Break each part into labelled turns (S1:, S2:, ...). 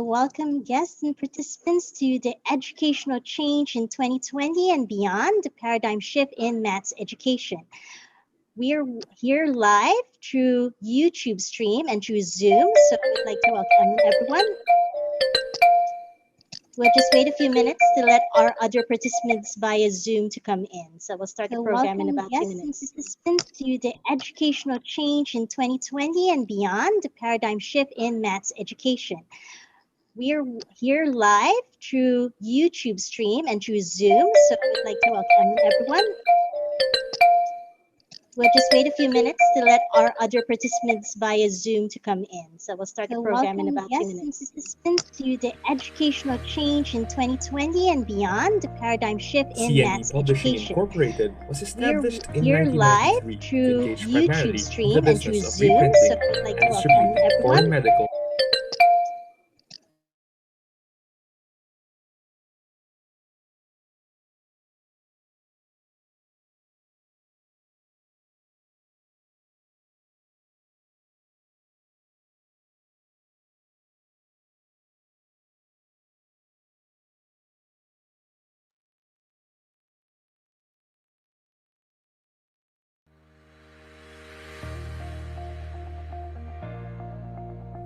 S1: welcome guests and participants to the Educational Change in 2020 and Beyond, the Paradigm Shift in Maths Education. We're here live through YouTube stream and through Zoom, so we'd like to welcome everyone. We'll just wait a few minutes to let our other participants via Zoom to come in. So we'll start the program in about 2 minutes. Participants to the Educational Change in 2020 and Beyond, the Paradigm Shift in Maths Education. We're here live through YouTube stream and through Zoom, so we'd like to welcome everyone. We'll just wait a few minutes to let our other participants via Zoom to come in. So we'll start the program in about 2 minutes. Participants to the Educational Change in 2020 and Beyond, the Paradigm Shift in
S2: CNE
S1: Maths
S2: Publishing
S1: Education.
S2: Incorporated was established in
S1: We're live
S2: 1993 to
S1: through
S2: engage primarily
S1: YouTube
S2: in the
S1: stream and
S2: business
S1: through
S2: of
S1: Zoom,
S2: reprinting
S1: so we'd like
S2: and
S1: to welcome
S2: distributing foreign
S1: everyone.
S2: medical.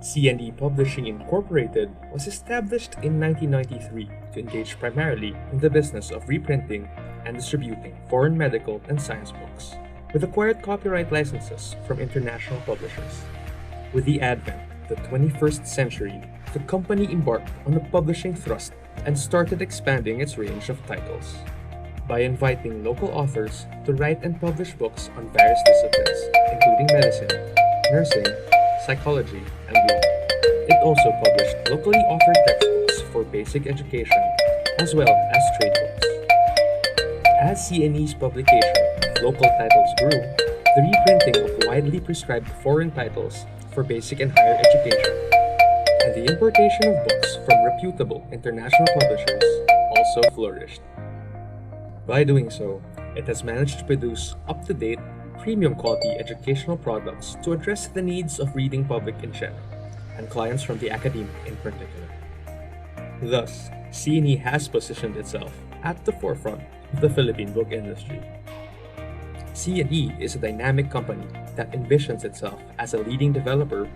S2: CNE Publishing Incorporated was established in 1993 to engage primarily in the business of reprinting and distributing foreign medical and science books, with acquired copyright licenses from international publishers. With the advent of the 21st century, the company embarked on a publishing thrust and started expanding its range of titles by inviting local authors to write and publish books on various disciplines, including medicine, nursing, psychology, and law. It also published locally authored textbooks for basic education, as well as trade books. As CNE's publication of local titles grew, the reprinting of widely prescribed foreign titles for basic and higher education, and the importation of books from reputable international publishers also flourished. By doing so, it has managed to produce up-to-date, premium-quality educational products to address the needs of reading public in general, and clients from the academia in particular. Thus, CNE has positioned itself at the forefront of the Philippine book industry. CNE is a dynamic company that envisions itself as a leading developer,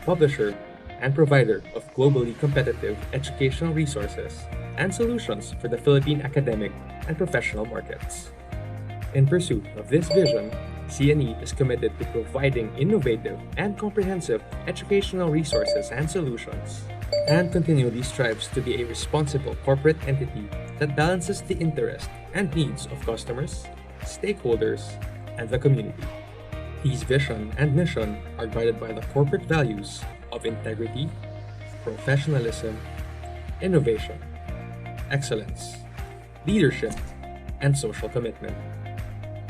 S2: publisher, and provider of globally competitive educational resources and solutions for the Philippine academic and professional markets. In pursuit of this vision, CNE is committed to providing innovative and comprehensive educational resources and solutions, and continually strives to be a responsible corporate entity that balances the interests and needs of customers, stakeholders, and the community. These vision and mission are guided by the corporate values of integrity, professionalism, innovation, excellence, leadership, and social commitment.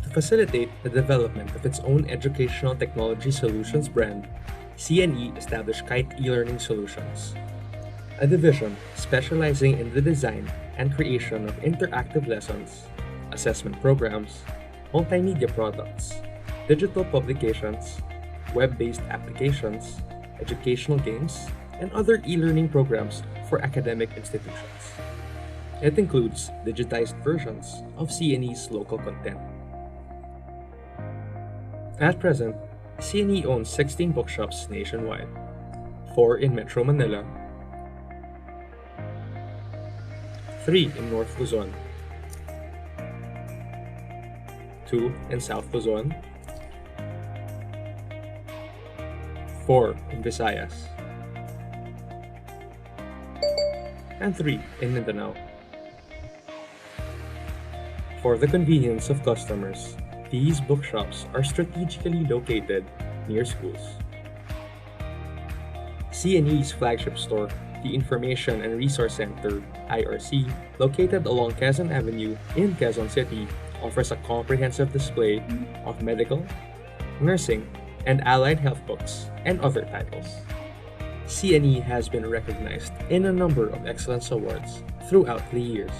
S2: To facilitate the development of its own educational technology solutions brand, CNE established Kite eLearning Solutions, a division specializing in the design and creation of interactive lessons, assessment programs, multimedia products, digital publications, web-based applications, educational games, and other e-learning programs for academic institutions. It includes digitized versions of CNE's local content. At present, CNE owns 16 bookshops nationwide, 4 in Metro Manila, 3 in North Luzon, 2 in South Luzon, 4 in Visayas, and 3 in Mindanao. For the convenience of customers, these bookshops are strategically located near schools. CNE's flagship store, the Information and Resource Center, IRC, located along Quezon Avenue in Quezon City, offers a comprehensive display of medical, nursing, and allied health books and other titles. CNE has been recognized in a number of excellence awards throughout the years.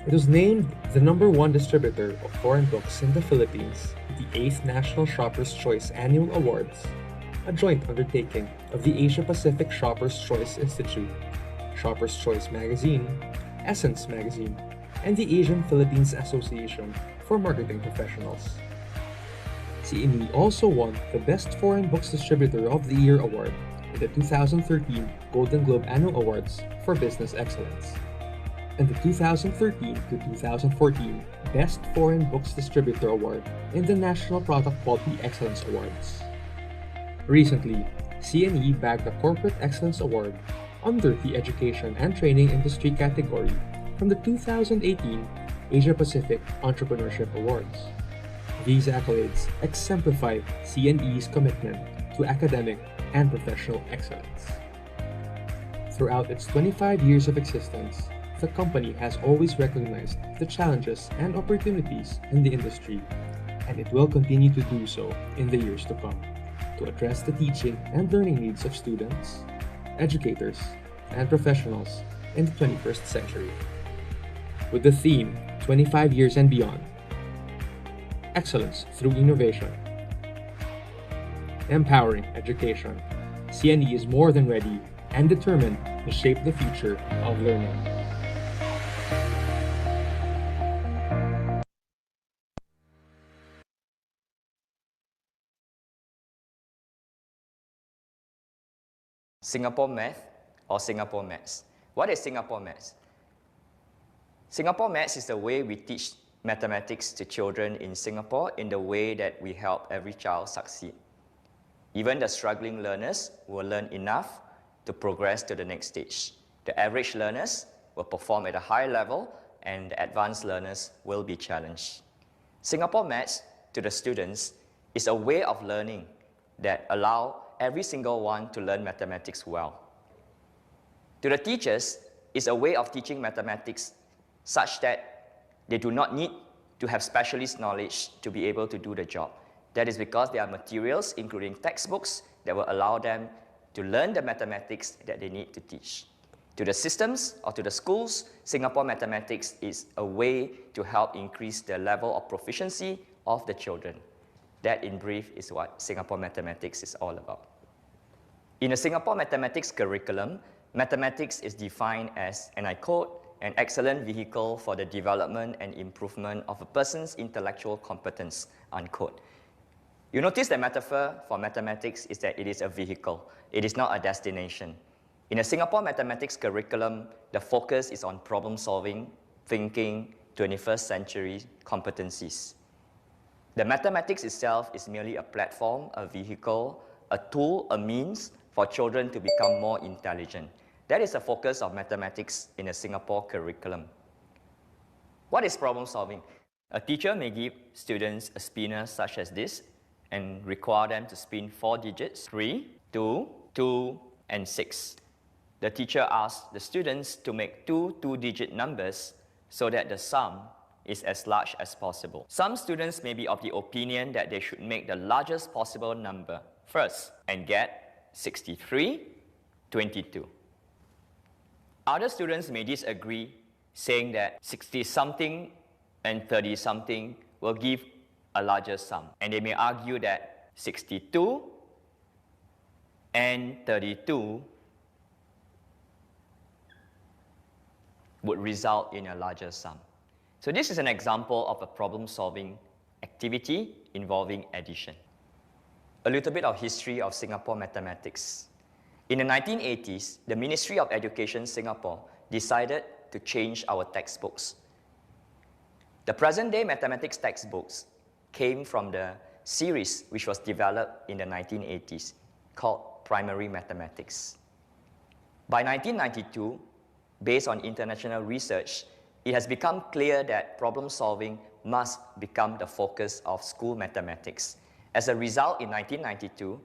S2: It was named the #1 distributor of foreign books in the Philippines at the 8th National Shoppers' Choice Annual Awards a joint undertaking of the Asia Pacific Shoppers' Choice Institute, Shoppers' Choice Magazine, Essence Magazine, and the Asian Philippines Association for Marketing Professionals. CNE also won the Best Foreign Books Distributor of the Year award in the 2013 Golden Globe Annual Awards for Business Excellence, and the 2013 to 2014 Best Foreign Books Distributor Award in the National Product Quality Excellence Awards. Recently, CNE bagged the Corporate Excellence Award under the Education and Training Industry category from the 2018 Asia Pacific Entrepreneurship Awards. These accolades exemplify CNE's commitment to academic and professional excellence. Throughout its 25 years of existence, the company has always recognized the challenges and opportunities in the industry, and it will continue to do so in the years to come to address the teaching and learning needs of students, educators, and professionals in the 21st century. With the theme 25 Years and Beyond, Excellence through Innovation, Empowering Education, CNE is more than ready and determined to shape the future of learning.
S3: Singapore Math or Singapore Maths. What is Singapore Maths? Singapore Maths is the way we teach mathematics to children in Singapore in the way that we help every child succeed. Even the struggling learners will learn enough to progress to the next stage. The average learners will perform at a high level and the advanced learners will be challenged. Singapore Maths to the students is a way of learning that allow every single one to learn mathematics well. To the teachers, it's a way of teaching mathematics such that they do not need to have specialist knowledge to be able to do the job. That is because there are materials, including textbooks, that will allow them to learn the mathematics that they need to teach. To the systems or to the schools, Singapore Mathematics is a way to help increase the level of proficiency of the children. That, in brief, is what Singapore Mathematics is all about. In the Singapore Mathematics curriculum, mathematics is defined as, and I quote, an excellent vehicle for the development and improvement of a person's intellectual competence, unquote. You notice the metaphor for mathematics is that it is a vehicle. It is not a destination. In a Singapore Mathematics curriculum, the focus is on problem solving, thinking, 21st century competencies. The mathematics itself is merely a platform, a vehicle, a tool, a means for children to become more intelligent. That is the focus of mathematics in a Singapore curriculum. What is problem solving? A teacher may give students a spinner such as this and require them to spin 4 digits, 3, 2, 2, and 6. The teacher asks the students to make 2 two-digit numbers so that the sum is as large as possible. Some students may be of the opinion that they should make the largest possible number first and get 63, 22. Other students may disagree, saying that 60-something and 30-something will give a larger sum. And they may argue that 62 and 32 would result in a larger sum. So this is an example of a problem-solving activity involving addition. A little bit of history of Singapore mathematics. In the 1980s, the Ministry of Education Singapore decided to change our textbooks. The present-day mathematics textbooks came from the series which was developed in the 1980s called Primary Mathematics. By 1992, based on international research, it has become clear that problem solving must become the focus of school mathematics. As a result, in 1992,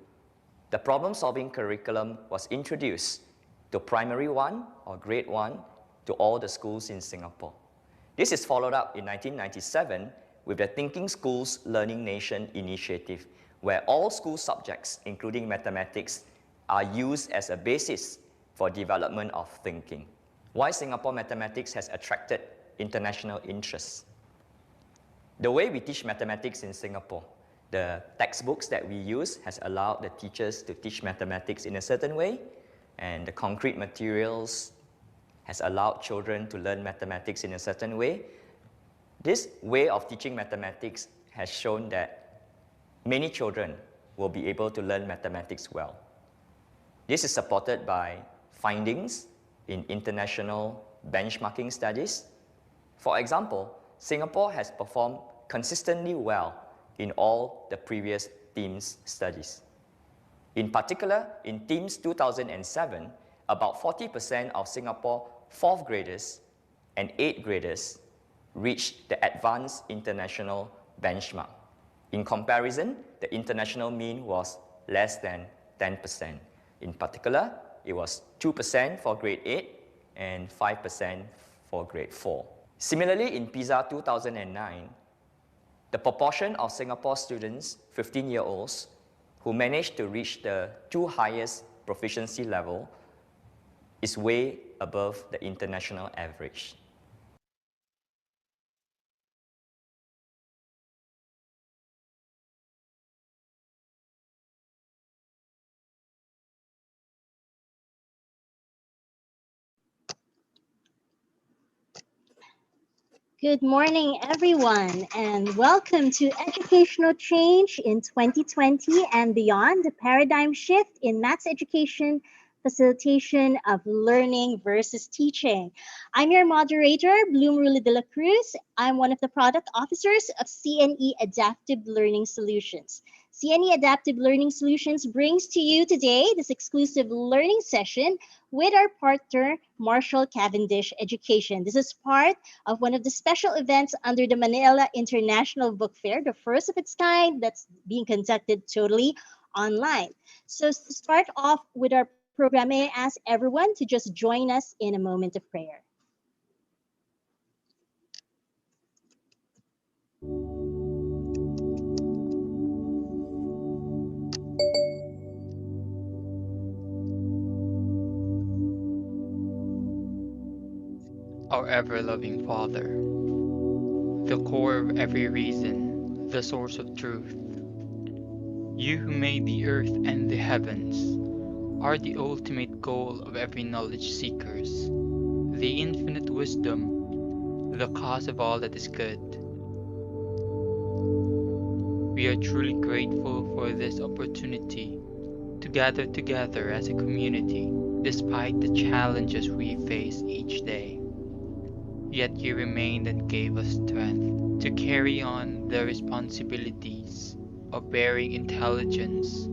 S3: the problem-solving curriculum was introduced to Primary 1 or Grade 1 to all the schools in Singapore. This is followed up in 1997 with the Thinking Schools Learning Nation initiative, where all school subjects, including mathematics, are used as a basis for development of thinking. Why Singapore mathematics has attracted international interest? The way we teach mathematics in Singapore. The textbooks that we use has allowed the teachers to teach mathematics in a certain way, and the concrete materials has allowed children to learn mathematics in a certain way. This way of teaching mathematics has shown that many children will be able to learn mathematics well. This is supported by findings in international benchmarking studies. For example, Singapore has performed consistently well in all the previous TEAMS studies. In particular, in TEAMS 2007, about 40% of Singapore 4th graders and 8th graders reached the advanced international benchmark. In comparison, the international mean was less than 10%. In particular, it was 2% for grade 8 and 5% for grade 4. Similarly, in PISA 2009, the proportion of Singapore students, 15-year-olds, who managed to reach the 2 highest proficiency level is way above the international average.
S1: Good morning, everyone, and welcome to Educational Change in 2020 and Beyond, the paradigm shift in maths education, facilitation of learning versus teaching. I'm your moderator, Bloom Ruli de la Cruz. I'm one of the product officers of CNE Adaptive Learning Solutions. CNE Adaptive Learning Solutions brings to you today this exclusive learning session with our partner, Marshall Cavendish Education. This is part of one of the special events under the Manila International Book Fair, the first of its kind that's being conducted totally online. So to start off with our program, may I ask everyone to just join us in a moment of prayer.
S4: Our ever-loving Father, the core of every reason, the source of truth. You who made the earth and the heavens are the ultimate goal of every knowledge seekers, the infinite wisdom, the cause of all that is good. We are truly grateful for this opportunity to gather together as a community despite the challenges we face each day. Yet you remained and gave us strength to carry on the responsibilities of bearing intelligence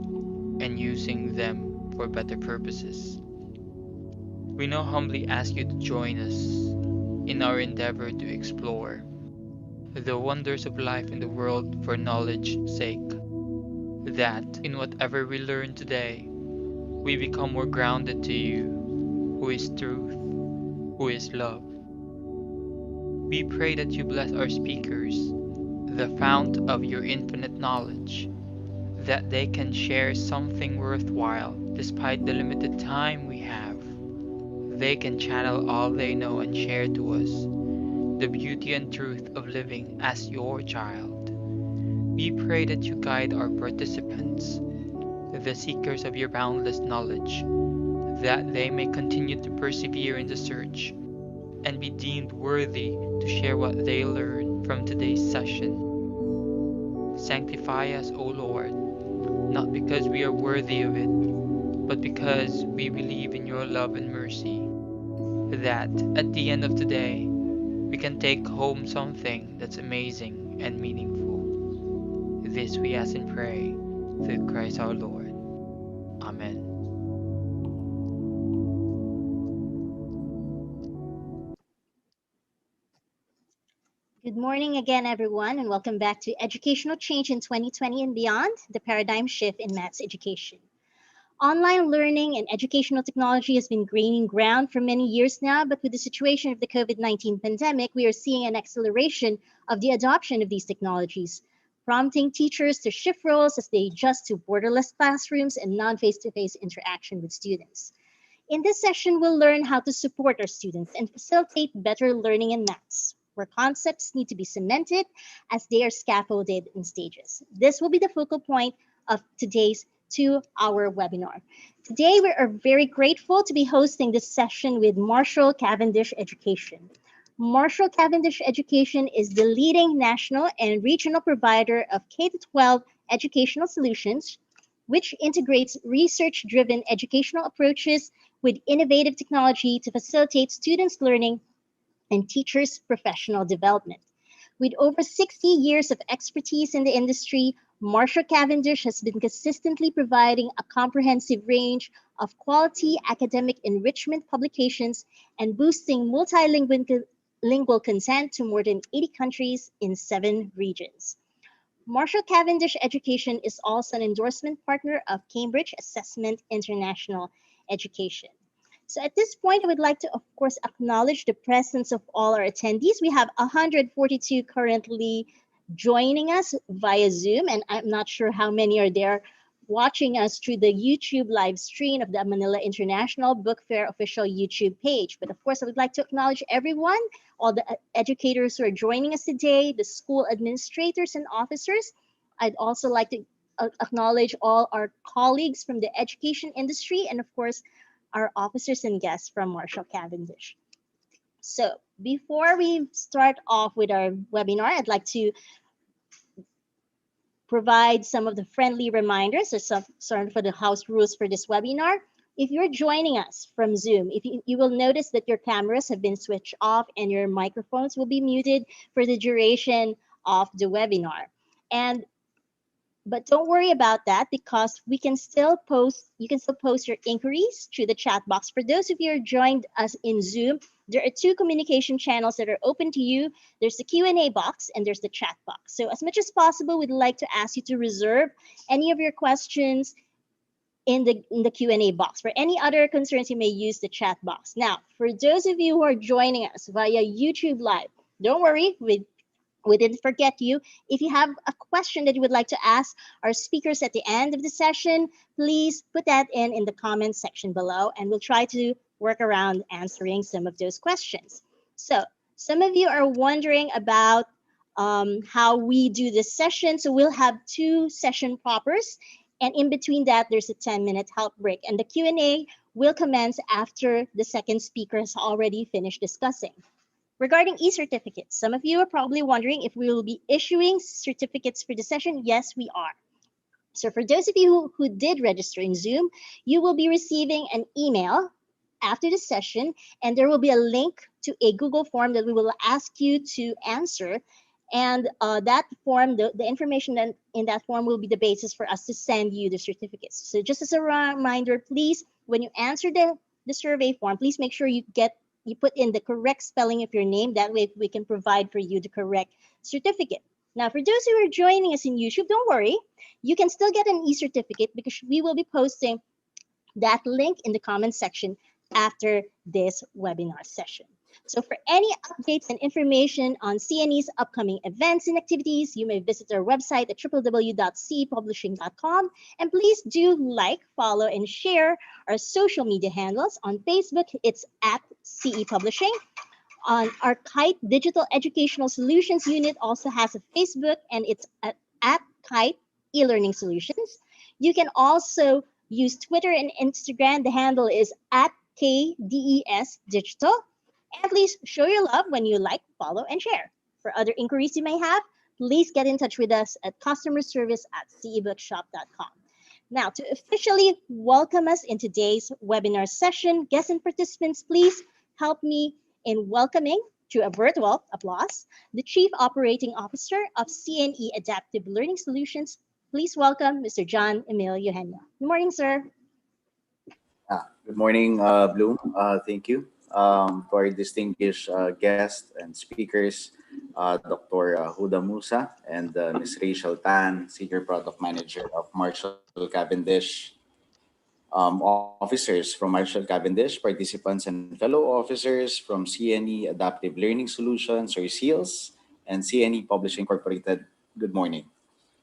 S4: and using them for better purposes. We now humbly ask you to join us in our endeavor to explore the wonders of life in the world for knowledge's sake, that in whatever we learn today, we become more grounded to you, who is truth, who is love. We pray that you bless our speakers, the fount of your infinite knowledge, that they can share something worthwhile despite the limited time we have. They can channel all they know and share to us the beauty and truth of living as your child. We pray that you guide our participants, the seekers of your boundless knowledge, that they may continue to persevere in the search and be deemed worthy to share what they learn from today's session. Sanctify us, O Lord, not because we are worthy of it, but because we believe in your love and mercy, that at the end of the day, we can take home something that's amazing and meaningful. This we ask and pray through Christ our Lord. Amen.
S1: Good morning again, everyone, and welcome back to Educational Change in 2020 and Beyond, the paradigm shift in maths education. Online learning and educational technology has been gaining ground for many years now, but with the situation of the COVID-19 pandemic, we are seeing an acceleration of the adoption of these technologies, prompting teachers to shift roles as they adjust to borderless classrooms and non-face-to-face interaction with students. In this session, we'll learn how to support our students and facilitate better learning in maths. where concepts need to be cemented as they are scaffolded in stages. This will be the focal point of today's 2-hour webinar. Today, we are very grateful to be hosting this session with Marshall Cavendish Education. Marshall Cavendish Education is the leading national and regional provider of K-12 educational solutions, which integrates research-driven educational approaches with innovative technology to facilitate students' learning and teachers' professional development. With over 60 years of expertise in the industry, Marshall Cavendish has been consistently providing a comprehensive range of quality academic enrichment publications and boosting multilingual content to more than 80 countries in 7 regions. Marshall Cavendish Education is also an endorsement partner of Cambridge Assessment International Education. So at this point, I would like to, of course, acknowledge the presence of all our attendees. We have 142 currently joining us via Zoom, and I'm not sure how many are there watching us through the YouTube live stream of the Manila International Book Fair official YouTube page. But of course, I would like to acknowledge everyone, all the educators who are joining us today, the school administrators and officers. I'd also like to acknowledge all our colleagues from the education industry, and of course, our officers and guests from Marshall Cavendish. So before we start off with our webinar, I'd like to provide some of the friendly reminders or some for the house rules for this webinar. If you're joining us from Zoom, you will notice that your cameras have been switched off and your microphones will be muted for the duration of the webinar. But don't worry about that because you can still post your inquiries through the chat box. For those of you who joined us in Zoom, there are 2 communication channels that are open to you. There's the Q&A box and there's the chat box. So as much as possible, we'd like to ask you to reserve any of your questions in the Q&A box. For any other concerns, you may use the chat box. Now, for those of you who are joining us via YouTube Live, don't worry, we didn't forget you. If you have a question that you would like to ask our speakers at the end of the session, please put that in the comments section below, and we'll try to work around answering some of those questions. So some of you are wondering about how we do this session. So we'll have 2 session proppers, and in between that, there's a 10-minute help break. And the Q&A will commence after the second speaker has already finished discussing. Regarding e-certificates, some of you are probably wondering if we will be issuing certificates for the session. Yes, we are. So for those of you who did register in Zoom, you will be receiving an email after the session, and there will be a link to a Google form that we will ask you to answer. And that form, the information in that form will be the basis for us to send you the certificates. So just as a reminder, please, when you answer the survey form, please make sure you put in the correct spelling of your name. That way we can provide for you the correct certificate. Now, for those who are joining us in YouTube, don't worry. You can still get an e-certificate because we will be posting that link in the comment section after this webinar session. So for any updates and information on CNE's upcoming events and activities, you may visit our website at www.cepublishing.com. And please do like, follow, and share our social media handles. On Facebook, it's at CE Publishing. On our Kite Digital Educational Solutions unit also has a Facebook, and it's at Kite eLearning Solutions. You can also use Twitter and Instagram. The handle is at KDES Digital. And please show your love when you like, follow, and share. For other inquiries you may have, please get in touch with us at customerservice@cebookshop.com. Now, to officially welcome us in today's webinar session, guests and participants, please help me in welcoming, through a virtual applause, the Chief Operating Officer of CNE Adaptive Learning Solutions. Please welcome Mr. John Emil Eugenio. Good morning, sir.
S5: Good morning, Bloom. Thank you to our distinguished guests and speakers, Dr. Huda Musa and Ms. Rachel Tan, Senior Product Manager of Marshall Cavendish, officers from Marshall Cavendish, participants and fellow officers from CNE Adaptive Learning Solutions, or SEALS, and CNE Publishing Incorporated. Good morning.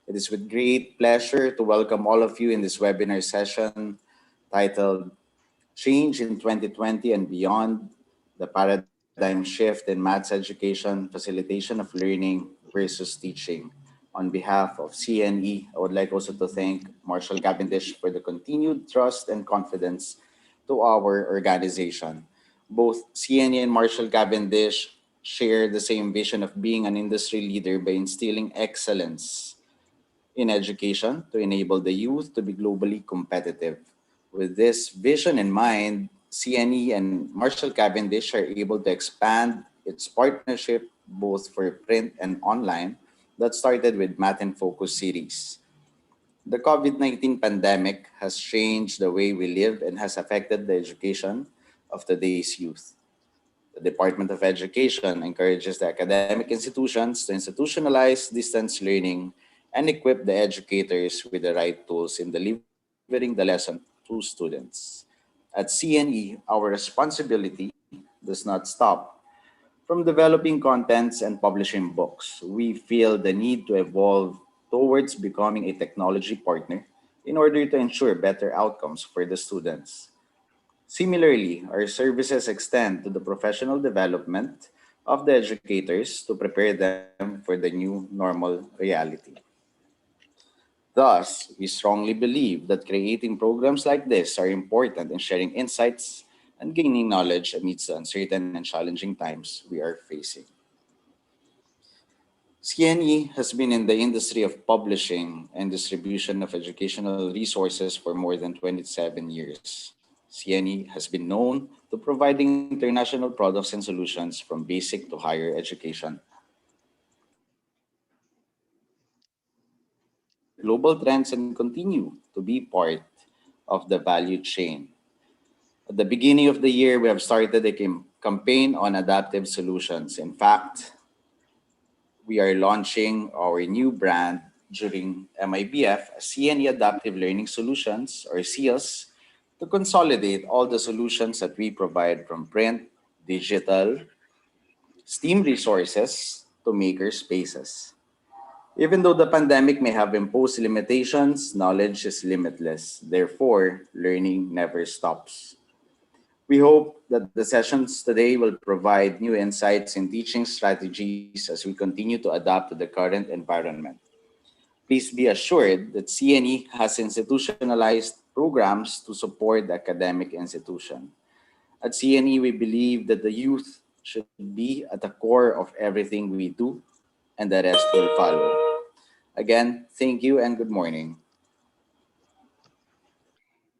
S5: It is with great pleasure to welcome all of you in this webinar session titled Change in 2020 and Beyond, the Paradigm paradigm shift in maths education, facilitation of learning versus teaching. On behalf of CNE, I would like also to thank Marshall Cavendish for the continued trust and confidence to our organization. Both CNE and Marshall Cavendish share the same vision of being an industry leader by instilling excellence in education to enable the youth to be globally competitive. With this vision in mind, CNE and Marshall Cavendish are able to expand its partnership both for print and online that started with Math and Focus series. The COVID-19 pandemic has changed the way we live and has affected the education of today's youth. The Department of Education encourages the academic institutions to institutionalize distance learning and equip the educators with the right tools in delivering the lesson to students. At CNE, our responsibility does not stop. From developing contents and publishing books, we feel the need to evolve towards becoming a technology partner in order to ensure better outcomes for the students. Similarly, our services extend to the professional development of the educators to prepare them for the new normal reality. Thus, we strongly believe that creating programs like this are important in sharing insights and gaining knowledge amidst the uncertain and challenging times we are facing. CNE has been in the industry of publishing and distribution of educational resources for more than 27 years. CNE has been known to providing international products and solutions from basic to higher education. Global trends and continue to be part of the value chain. At the beginning of the year, we have started a campaign on adaptive solutions. In fact, we are launching our new brand during MIBF, CNE Adaptive Learning Solutions, or CELS, to consolidate all the solutions that we provide from print, digital, STEAM resources to maker spaces. Even though the pandemic may have imposed limitations, knowledge is limitless. Therefore, learning never stops. We hope that the sessions today will provide new insights and teaching strategies as we continue to adapt to the current environment. Please be assured that CNE has institutionalized programs to support the academic institution. At CNE, we believe that the youth should be at the core of everything we do, and the rest will follow. Again, thank you and good morning.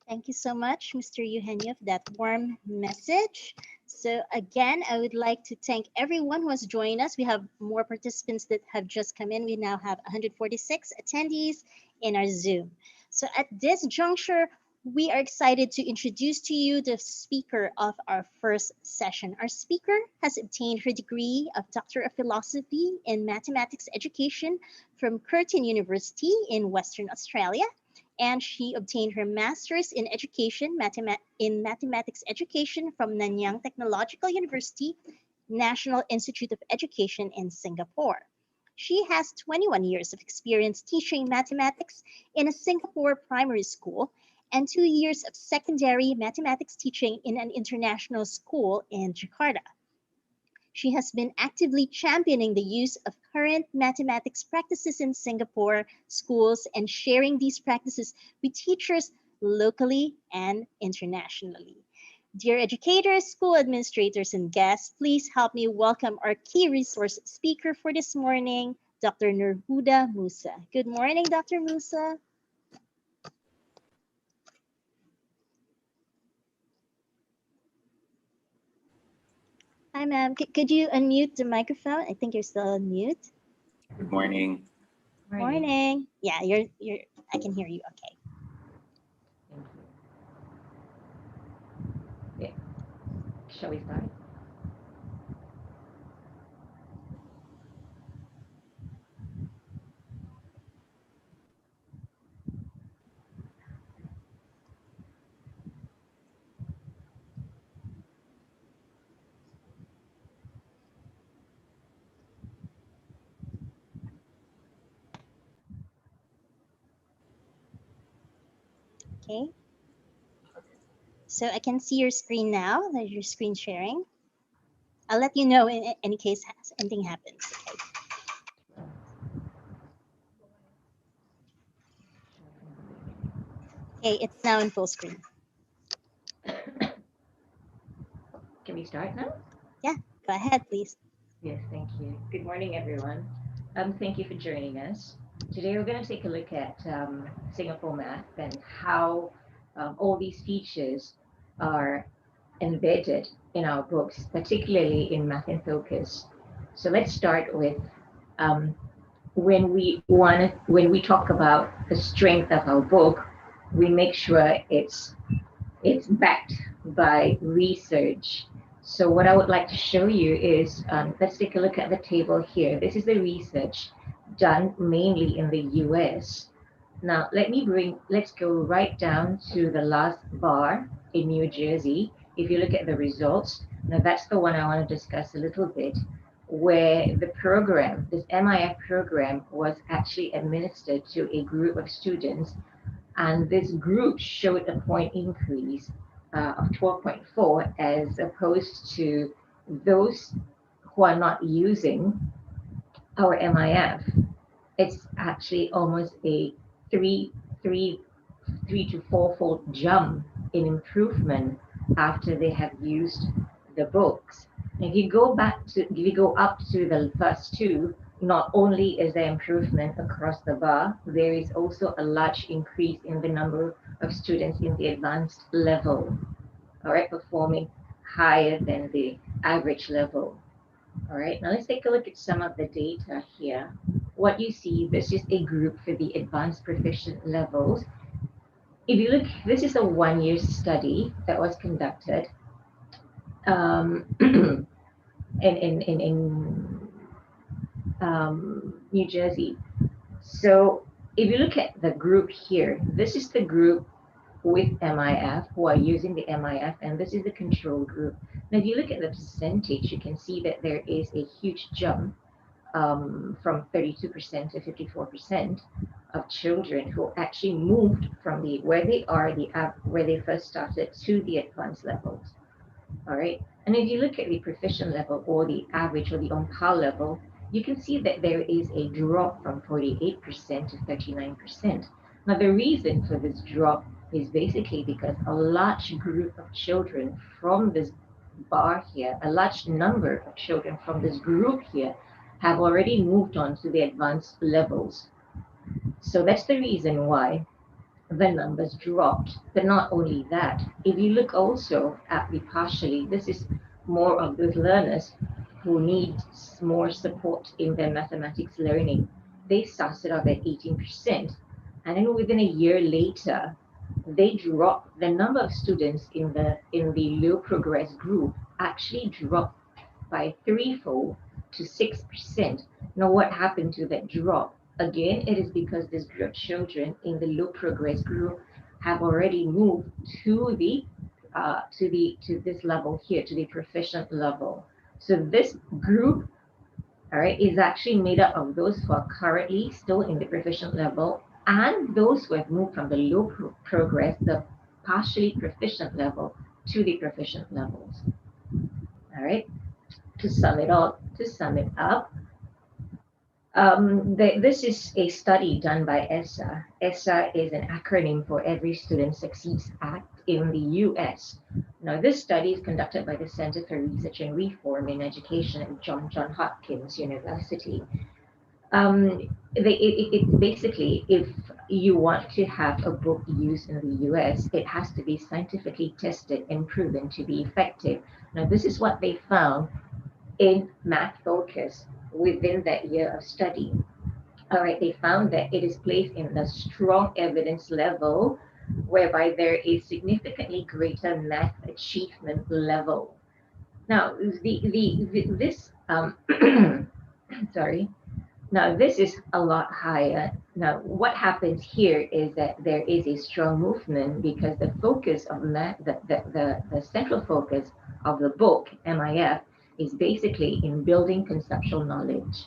S1: Thank you so much, Mr. Eugenio, for that warm message. So again, I would like to thank everyone who has joined us. We have more participants that have just come in. We now have 146 attendees in our Zoom. So at this juncture, we are excited to introduce to you the speaker of our first session. Our speaker has obtained her degree of Doctor of Philosophy in Mathematics Education from Curtin University in Western Australia, and she obtained her master's in education in mathematics education from Nanyang Technological University, National Institute of Education in Singapore. She has 21 years of experience teaching mathematics in a Singapore primary school and 2 years of secondary mathematics teaching in an international school in Jakarta. She has been actively championing the use of current mathematics practices in Singapore schools and sharing these practices with teachers locally and internationally. Dear educators, school administrators, and guests, please help me welcome our key resource speaker for this morning, Dr. Nurhuda Musa. Good morning, Dr. Musa. Hi, ma'am. Could you unmute the microphone? I think you're still on mute.
S5: Good morning.
S1: Morning. Yeah, you're. I can hear you. Okay.
S6: Thank you. Okay. Shall we start?
S1: Okay. So I can see your screen now. There's your screen sharing. I'll let you know in any case anything happens. Okay, it's now in full screen.
S6: Can we start now?
S1: Yeah, go ahead, please.
S6: Yes, thank you. Good morning, everyone. Thank you for joining us. Today we're going to take a look at Singapore Math and how all these features are embedded in our books, particularly in Math in Focus. So let's start with when we talk about the strength of our book, we make sure it's backed by research. So what I would like to show you is, let's take a look at the table here. This is the research done mainly in the US. Now, let's go right down to the last bar in New Jersey. If you look at the results, now that's the one I want to discuss a little bit, where the program, this MIF program, was actually administered to a group of students, and this group showed a point increase of 12.4 as opposed to those who are not using our MIF. It's actually almost a three to four-fold jump in improvement after they have used the books. If you go up to the first two, not only is there improvement across the bar, there is also a large increase in the number of students in the advanced level, all right, performing higher than the average level. All right, now let's take a look at some of the data here. What you see, this is a group for the advanced proficient levels. If you look, this is a one-year study that was conducted in New Jersey. So if you look at the group here, this is the group with MIF who are using the MIF, and this is the control group. Now, if you look at the percentage, you can see that there is a huge jump from 32% to 54% of children who actually moved from where they first started to the advanced levels. All right, and if you look at the proficient level or the average or the on par level, you can see that there is a drop from 48% to 39%. Now, the reason for this drop is basically because a large group of children from this bar here, a large number of children from this group here have already moved on to the advanced levels. So that's the reason why the numbers dropped. But not only that, if you look also at the partially, this is more of those learners who need more support in their mathematics learning. They started off at 18%, and then within a year later, they dropped. The number of students in the low progress group actually dropped by threefold to 6%. Now, what happened to that drop? Again, it is because this group of children in the low progress group have already moved to this level here, to the proficient level. So this group, all right, is actually made up of those who are currently still in the proficient level and those who have moved from the low progress, the partially proficient level, to the proficient levels. All right, to sum it up, this is a study done by ESSA. ESSA is an acronym for Every Student Succeeds Act in the US. Now, this study is conducted by the Center for Research and Reform in Education at Johns Hopkins University. Basically, if you want to have a book used in the US, it has to be scientifically tested and proven to be effective. Now, this is what they found in Math Focus within that year of study. All right, they found that it is placed in a strong evidence level whereby there is significantly greater math achievement level. Now, this sorry. Now, this is a lot higher. Now, what happens here is that there is a strong movement because the focus of math, the central focus of the book, MIF, is basically in building conceptual knowledge.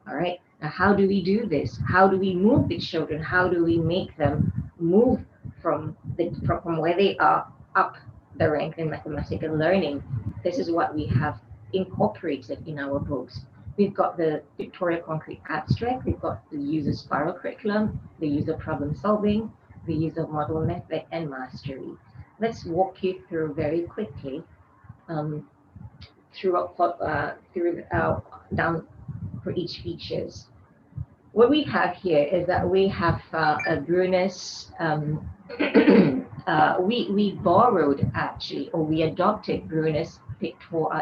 S6: All right. Now, how do we do this? How do we move the children? How do we make them move from where they are up the rank in mathematical learning? This is what we have incorporated in our books. We've got the pictorial concrete abstract, we've got the use of spiral curriculum, the use of problem solving, the use of model method, and mastery. Let's walk you through very quickly down for each features. What we have here is that we have a Brunner's, we borrowed actually, or we adopted Brunner's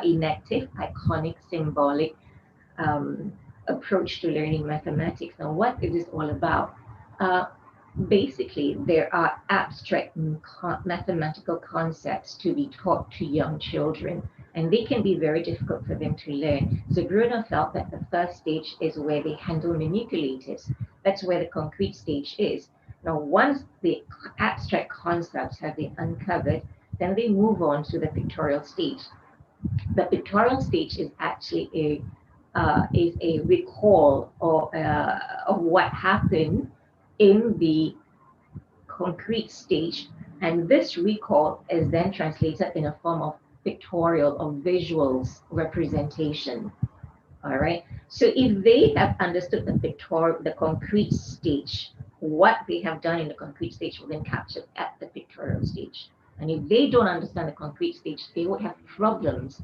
S6: inactive, iconic, symbolic approach to learning mathematics. Now, what is this all about? Basically, there are abstract mathematical concepts to be taught to young children, and they can be very difficult for them to learn. So Brunner felt that the first stage is where they handle manipulators. That's where the concrete stage is. Now, once the abstract concepts have been uncovered, then they move on to the pictorial stage. The pictorial stage is actually a recall of what happened in the concrete stage, and this recall is then translated in a form of pictorial or visuals representation. All right. So if they have understood the concrete stage, what they have done in the concrete stage will then capture at the pictorial stage. And if they don't understand the concrete stage, they would have problems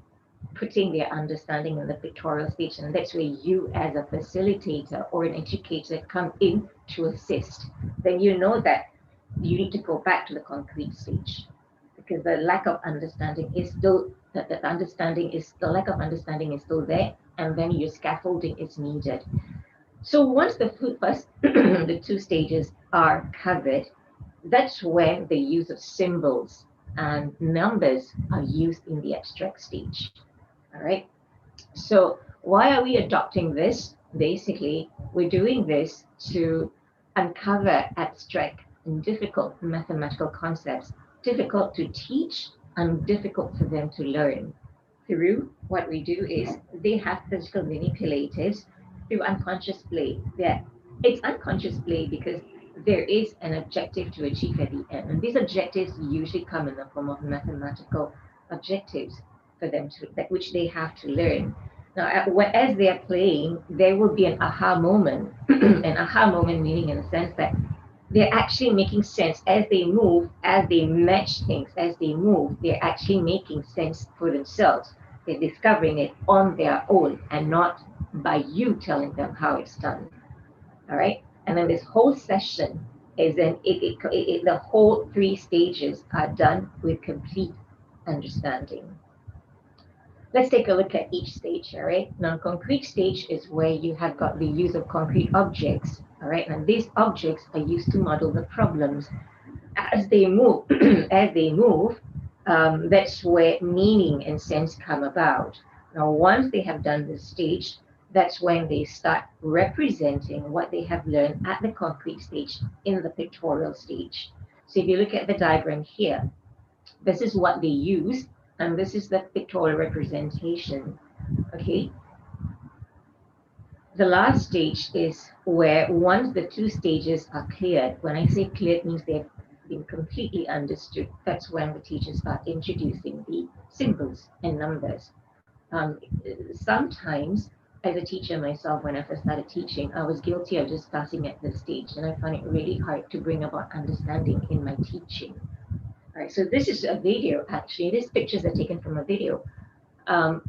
S6: putting their understanding in the pictorial stage. And that's where you as a facilitator or an educator come in to assist. Then you know that you need to go back to the concrete stage, because the lack of understanding is still, the lack of understanding is still there, and then your scaffolding is needed. So once the first, the two stages are covered, that's when the use of symbols and numbers are used in the abstract stage. All right. So why are we adopting this? Basically, we're doing this to uncover abstract and difficult mathematical concepts, difficult to teach and difficult for them to learn. Through what we do is they have physical manipulators through unconscious play. It's unconscious play because there is an objective to achieve at the end. And these objectives usually come in the form of mathematical objectives for them which they have to learn. Now, as they are playing, there will be an aha moment, an aha moment meaning in the sense that they're actually making sense as they move, as they match things, as they move, they're actually making sense for themselves. They're discovering it on their own and not by you telling them how it's done. All right. And then this whole session is then the whole three stages are done with complete understanding. Let's take a look at each stage, all right? Now, concrete stage is where you have got the use of concrete objects, all right? And these objects are used to model the problems. As they move, that's where meaning and sense come about. Now, once they have done this stage, that's when they start representing what they have learned at the concrete stage in the pictorial stage. So if you look at the diagram here, this is what they use, and this is the pictorial representation, okay? The last stage is where once the two stages are cleared, when I say cleared means they've been completely understood, that's when the teachers start introducing the symbols and numbers. Sometimes, as a teacher myself, when I first started teaching, I was guilty of just starting at this stage, and I found it really hard to bring about understanding in my teaching. All right, so this is a video, actually. These pictures are taken from a video on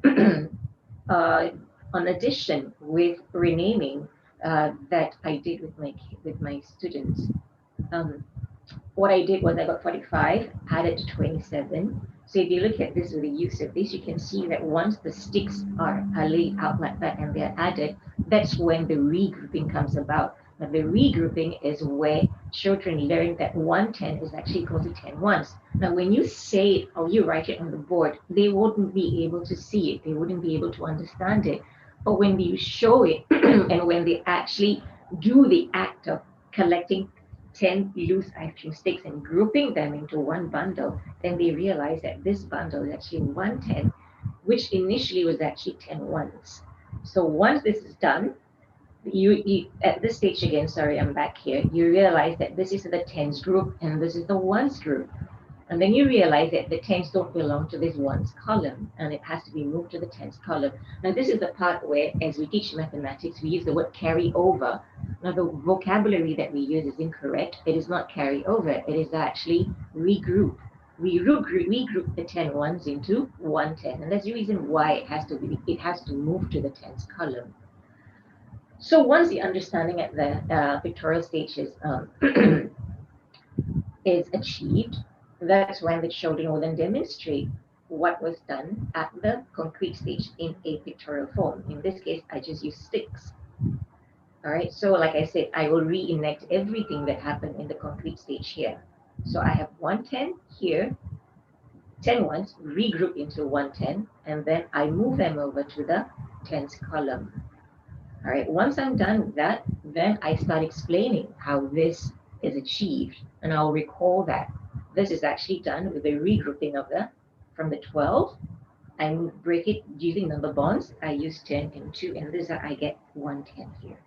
S6: addition with renaming that I did with my students. What I did was I got 45, added to 27. So if you look at this with the use of this, you can see that once the sticks are laid out like that and they're added, that's when the regrouping comes about. Now the regrouping is where children learn that 110 is actually equal to 10 ones. Now when you say it or you write it on the board, they wouldn't be able to see it. They wouldn't be able to understand it. But when you show it and when they actually do the act of collecting 10 loose ice cream sticks and grouping them into one bundle, then they realize that this bundle is actually 110, which initially was actually 10 ones. So once this is done, you at this stage again, sorry, I'm back here, you realize that this is the tens group and this is the ones group. And then you realize that the tens don't belong to this ones column, and it has to be moved to the tens column. Now, this is the part where, as we teach mathematics, we use the word carry over. Now, the vocabulary that we use is incorrect. It is not carry over. It is actually regroup. We regroup the 10 ones into 110, and that's the reason why it has to move to the tens column. So once the understanding at the pictorial stage is achieved, that's when the children will then demonstrate what was done at the concrete stage in a pictorial form. In this case, I just use sticks. All right, so like I said, I will reenact everything that happened in the concrete stage here. So I have 110 here, 10 ones regroup into 110, and then I move them over to the tens column. All right, once I'm done with that, then I start explaining how this is achieved, and I'll recall that this is actually done with the regrouping of from the 12. I break it using number bonds. I use 10 and 2, and this I get 110 here.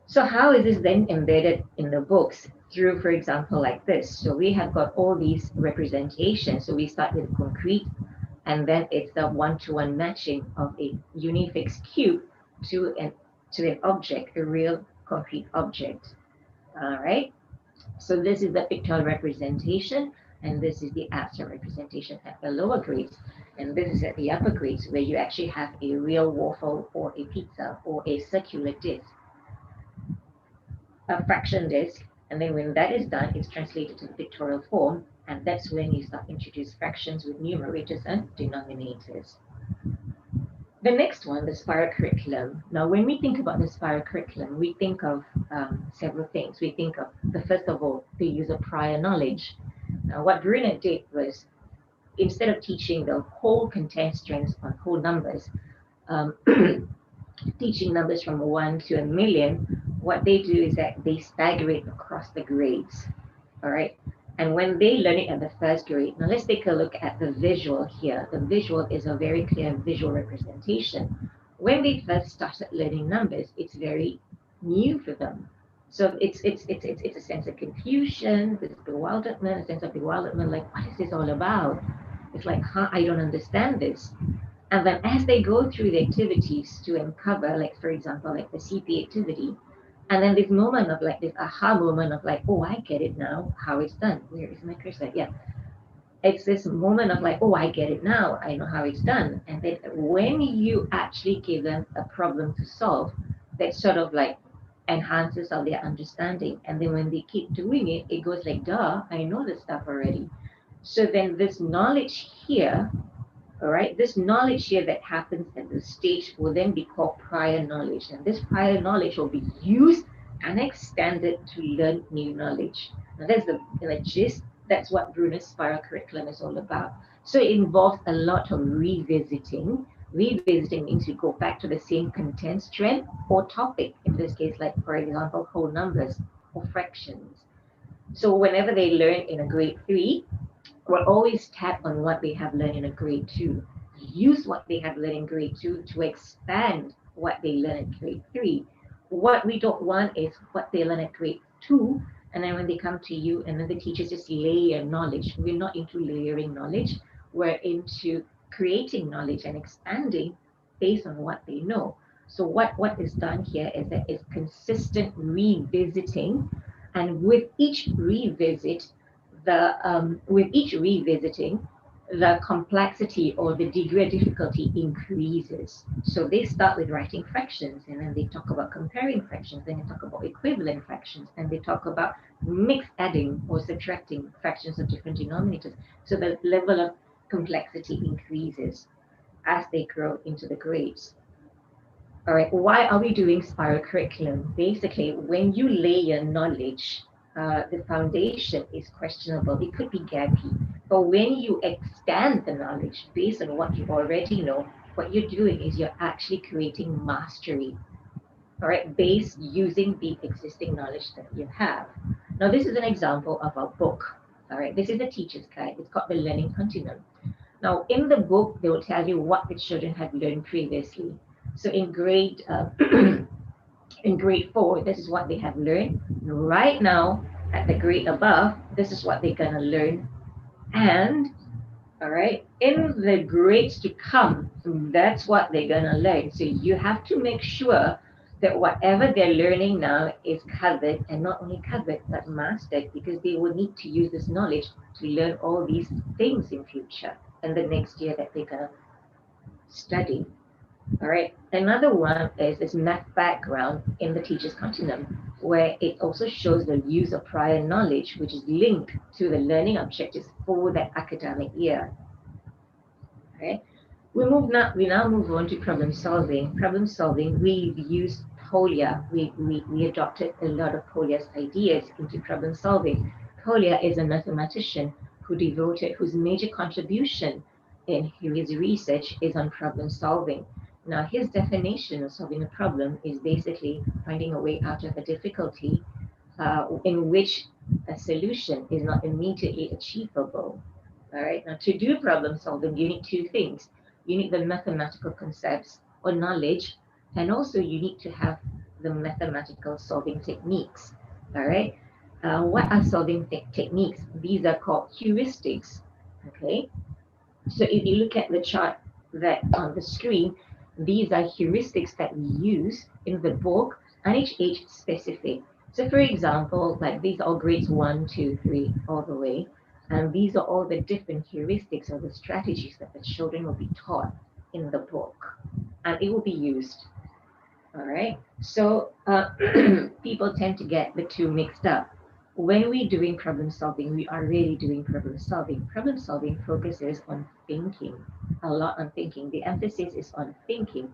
S6: So how is this then embedded in the books? Through, for example, like this. So we have got all these representations. So we start with concrete, and then it's the one-to-one matching of a unifix cube to an object, a real concrete object. All right. So this is the pictorial representation, and this is the abstract representation at the lower grades, and this is at the upper grades where you actually have a real waffle or a pizza or a circular disc, a fraction disc, and then when that is done, it's translated to the pictorial form, and that's when you start introduce fractions with numerators and denominators. The next one, the spiral curriculum. Now, when we think about the spiral curriculum, we think of several things. We think of, first of all, the use of prior knowledge. Now, what Bruner did was, instead of teaching the whole content strengths on whole numbers, teaching numbers from 1 to 1,000,000, what they do is that they stagger it across the grades, all right? And when they learn it at the first grade, now let's take a look at the visual here. The visual is a very clear visual representation. When they first started learning numbers, it's very new for them. So it's a sense of confusion, this bewilderment, a sense of bewilderment, like, what is this all about? It's like, I don't understand this. And then as they go through the activities to uncover, like, for example, like the CP activity, and then this moment of like this aha moment of like, oh, I get it now, how it's done. Where is my cursor? Yeah. It's this moment of like, oh, I get it now, I know how it's done. And then when you actually give them a problem to solve, that sort of like enhances all their understanding. And then when they keep doing it, it goes like, duh, I know this stuff already. So then this knowledge here, all right, this knowledge here that happens at the stage will then be called prior knowledge. And this prior knowledge will be used and extended to learn new knowledge. Now that's the gist. That's what Bruner's spiral curriculum is all about. So it involves a lot of revisiting. Revisiting means we go back to the same content strength or topic. In this case, like for example, whole numbers or fractions. So whenever they learn in a grade 3, we'll always tap on what they have learned in a grade 2. Use what they have learned in grade 2 to expand what they learn in grade 3. What we don't want is what they learn at grade 2, and then when they come to you and then the teachers just layer knowledge. We're not into layering knowledge. We're into creating knowledge and expanding based on what they know. So what is done here is that it's consistent revisiting, and with each revisit, the complexity or the degree of difficulty increases. So they start with writing fractions, and then they talk about comparing fractions, then they talk about equivalent fractions, and they talk about mixed adding or subtracting fractions of different denominators. So the level of complexity increases as they grow into the grades. All right, why are we doing spiral curriculum? Basically, when you layer knowledge, the foundation is questionable. It could be gappy. But when you extend the knowledge based on what you already know, what you're doing is you're actually creating mastery, all right, based using the existing knowledge that you have. Now, this is an example of a book, all right? This is a teacher's guide. It's called The Learning Continuum. Now, in the book, they will tell you what the children have learned previously. So in grade 4, this is what they have learned. Right now, at the grade above, this is what they're going to learn And all right, in the grades to come, that's what they're gonna learn. So you have to make sure that whatever they're learning now is covered, and not only covered but mastered, because they will need to use this knowledge to learn all these things in future and the next year that they're gonna study. All right. Another one is this math background in the teacher's continuum, where it also shows the use of prior knowledge, which is linked to the learning objectives for that academic year. Okay. We now move on to problem solving. Problem solving, we've used Polya. We adopted a lot of Polya's ideas into problem solving. Polya is a mathematician whose major contribution in his research is on problem solving. Now, his definition of solving a problem is basically finding a way out of a difficulty in which a solution is not immediately achievable. All right. Now, to do problem solving, you need two things. You need the mathematical concepts or knowledge, and also you need to have the mathematical solving techniques. All right. What are solving techniques? These are called heuristics. Okay. So if you look at the chart that on the screen, these are heuristics that we use in the book, and each age specific. So for example, like these are all grades 1, 2, 3, all the way. And these are all the different heuristics or the strategies that the children will be taught in the book. And it will be used. All right. So people tend to get the two mixed up. When we're doing problem solving, we are really doing problem solving. Problem solving focuses on thinking, a lot on thinking. The emphasis is on thinking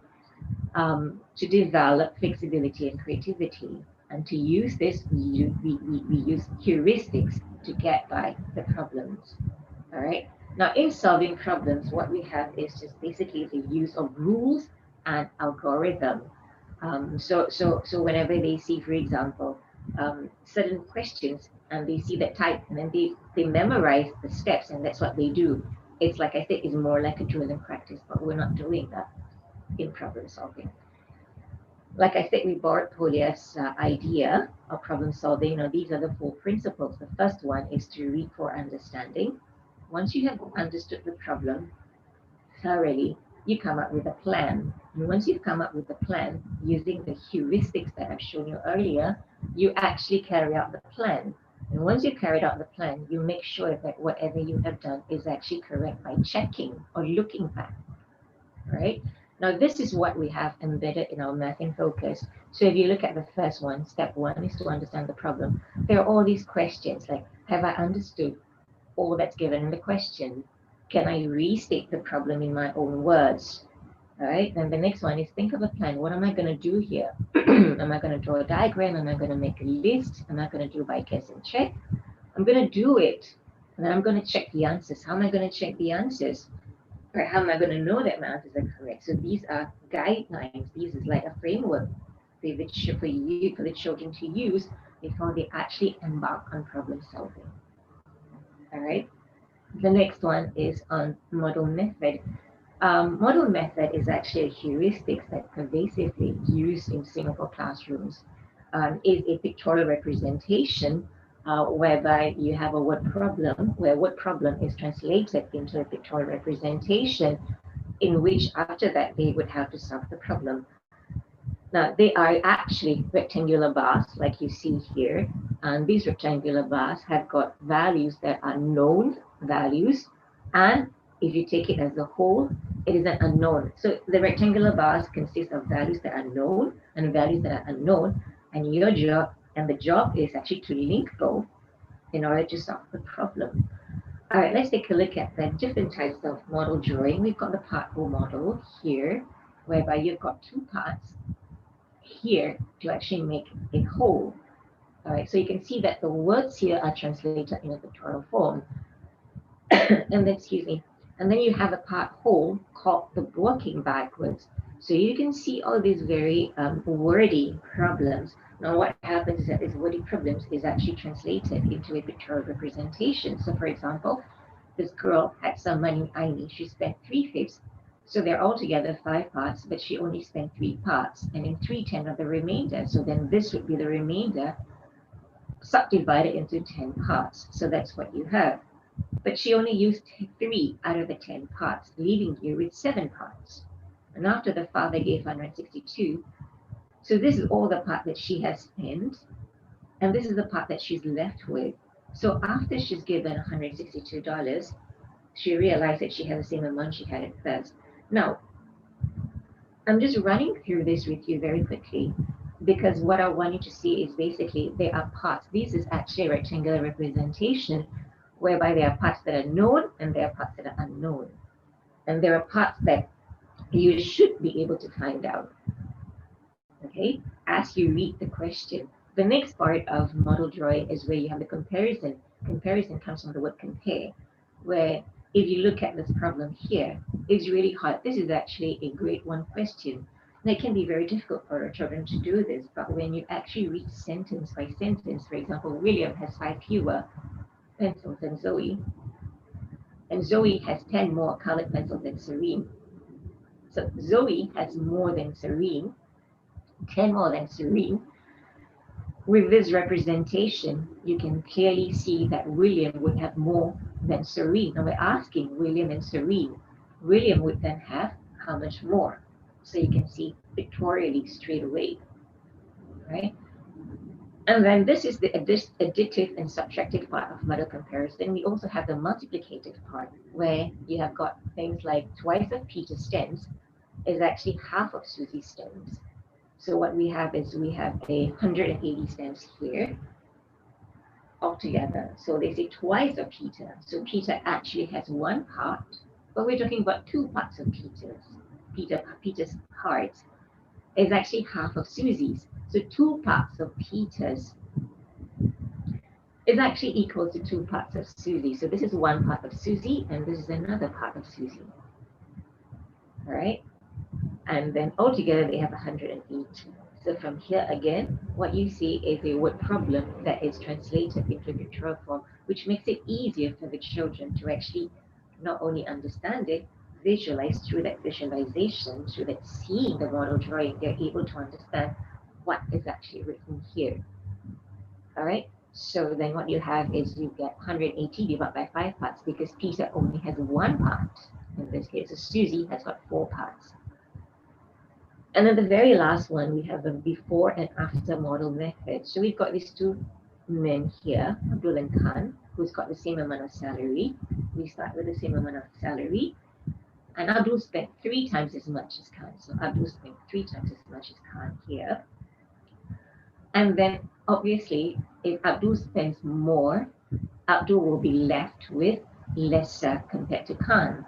S6: to develop flexibility and creativity. And to use this, we use heuristics to get by the problems. All right. Now, in solving problems, what we have is just basically the use of rules and algorithm. So whenever they see, for example, certain questions and they see that type, and then they memorize the steps, and that's what they do. It's like I said, it's more like a drill and practice, but we're not doing that in problem solving. Like I said, we borrowed Polya's idea of problem solving. You know, these are the 4 principles. The first one is to read for understanding. Once you have understood the problem thoroughly, you come up with a plan. And once you've come up with a plan using the heuristics that I've shown you earlier, you actually carry out the plan. And once you've carried out the plan, you make sure that whatever you have done is actually correct by checking or looking back, right? Now, this is what we have embedded in our Math in Focus. So if you look at the first one, step 1 is to understand the problem. There are all these questions like, have I understood all that's given in the question? Can I restate the problem in my own words? All right, then the next one is think of a plan. What am I going to do here? Am I going to draw a diagram? Am I going to make a list? Am I going to do by guess and check? I'm going to do it, and then I'm going to check the answers. How am I going to check the answers? Or how am I going to know that my answers are correct? So these are guidelines. These is like a framework for the children to use before they actually embark on problem solving. All right. The next one is on model method. Model method is actually a heuristic that pervasively used in Singapore classrooms. Is a pictorial representation whereby you have a word problem, where word problem is translated into a pictorial representation, in which after that they would have to solve the problem. Now, they are actually rectangular bars, like you see here, and these rectangular bars have got values that are known values, and if you take it as a whole, it is an unknown. So the rectangular bars consist of values that are known and values that are unknown, and your job, and the job is actually to link both in order to solve the problem. All right, let's take a look at the different types of model drawing. We've got the part O model here, whereby you've got 2 parts here to actually make a whole. All right, so you can see that the words here are translated in a pictorial form. And then, excuse me, and then you have a part whole called the working backwards. So you can see all these very wordy problems. Now what happens is that these wordy problems is actually translated into a pictorial representation. So for example, this girl had some money, Aini, she spent 3/5. So they're all together 5 parts, but she only spent 3 parts, and in 3/10 are the remainder. So then this would be the remainder subdivided into 10 parts. So that's what you have. but she only used 3 out of the 10 parts, leaving you with 7 parts. And after the father gave 162, so this is all the part that she has spent, and this is the part that she's left with. So after she's given $162, she realized that she had the same amount she had at first. Now, I'm just running through this with you very quickly because what I want you to see is basically there are parts. This is actually a rectangular representation whereby there are parts that are known and there are parts that are unknown. And there are parts that you should be able to find out, okay, as you read the question. The next part of model drawing is where you have the comparison. Comparison comes from the word compare, where if you look at this problem here, it's really hard. This is actually a grade 1 question. And it can be very difficult for our children to do this, but when you actually read sentence by sentence, for example, William has 5 fewer pencils than Zoe, and Zoe has 10 more colored pencils than Serene. So Zoe has more than Serene, 10 more than Serene. With this representation, you can clearly see that William would have more than Serene. And we're asking William and Serene. William would then have how much more? So you can see pictorially straight away, right? And then this is the additive and subtractive part of model comparison. We also have the multiplicative part where you have got things like twice of Peter's stems is actually half of Susie's stems. So what we have is we have 180 stems here altogether. So they say twice of Peter. So Peter actually has 1 part, but we're talking about 2 parts of Peter's part is actually half of Susie's. So 2 parts of Peter's is actually equal to 2 parts of Susie. So this is 1 part of Susie, and this is another part of Susie. All right. And then altogether they have 180. So from here again, what you see is a word problem that is translated into pictorial form, which makes it easier for the children to actually not only understand it, visualize. Through that visualization, through that seeing the model drawing, they're able to understand what is actually written here. All right. So then what you have is you get 180 divided by 5 parts because Peter only has 1 part. In this case, so Susie has got 4 parts. And then the very last one, we have the before and after model method. So we've got these 2 men here, Abdul and Khan, who's got the same amount of salary. We start with the same amount of salary. And Abdul spent 3 times as much as Khan. So Abdul spent 3 times as much as Khan here. And then obviously, if Abdul spends more, Abdul will be left with lesser compared to Khan.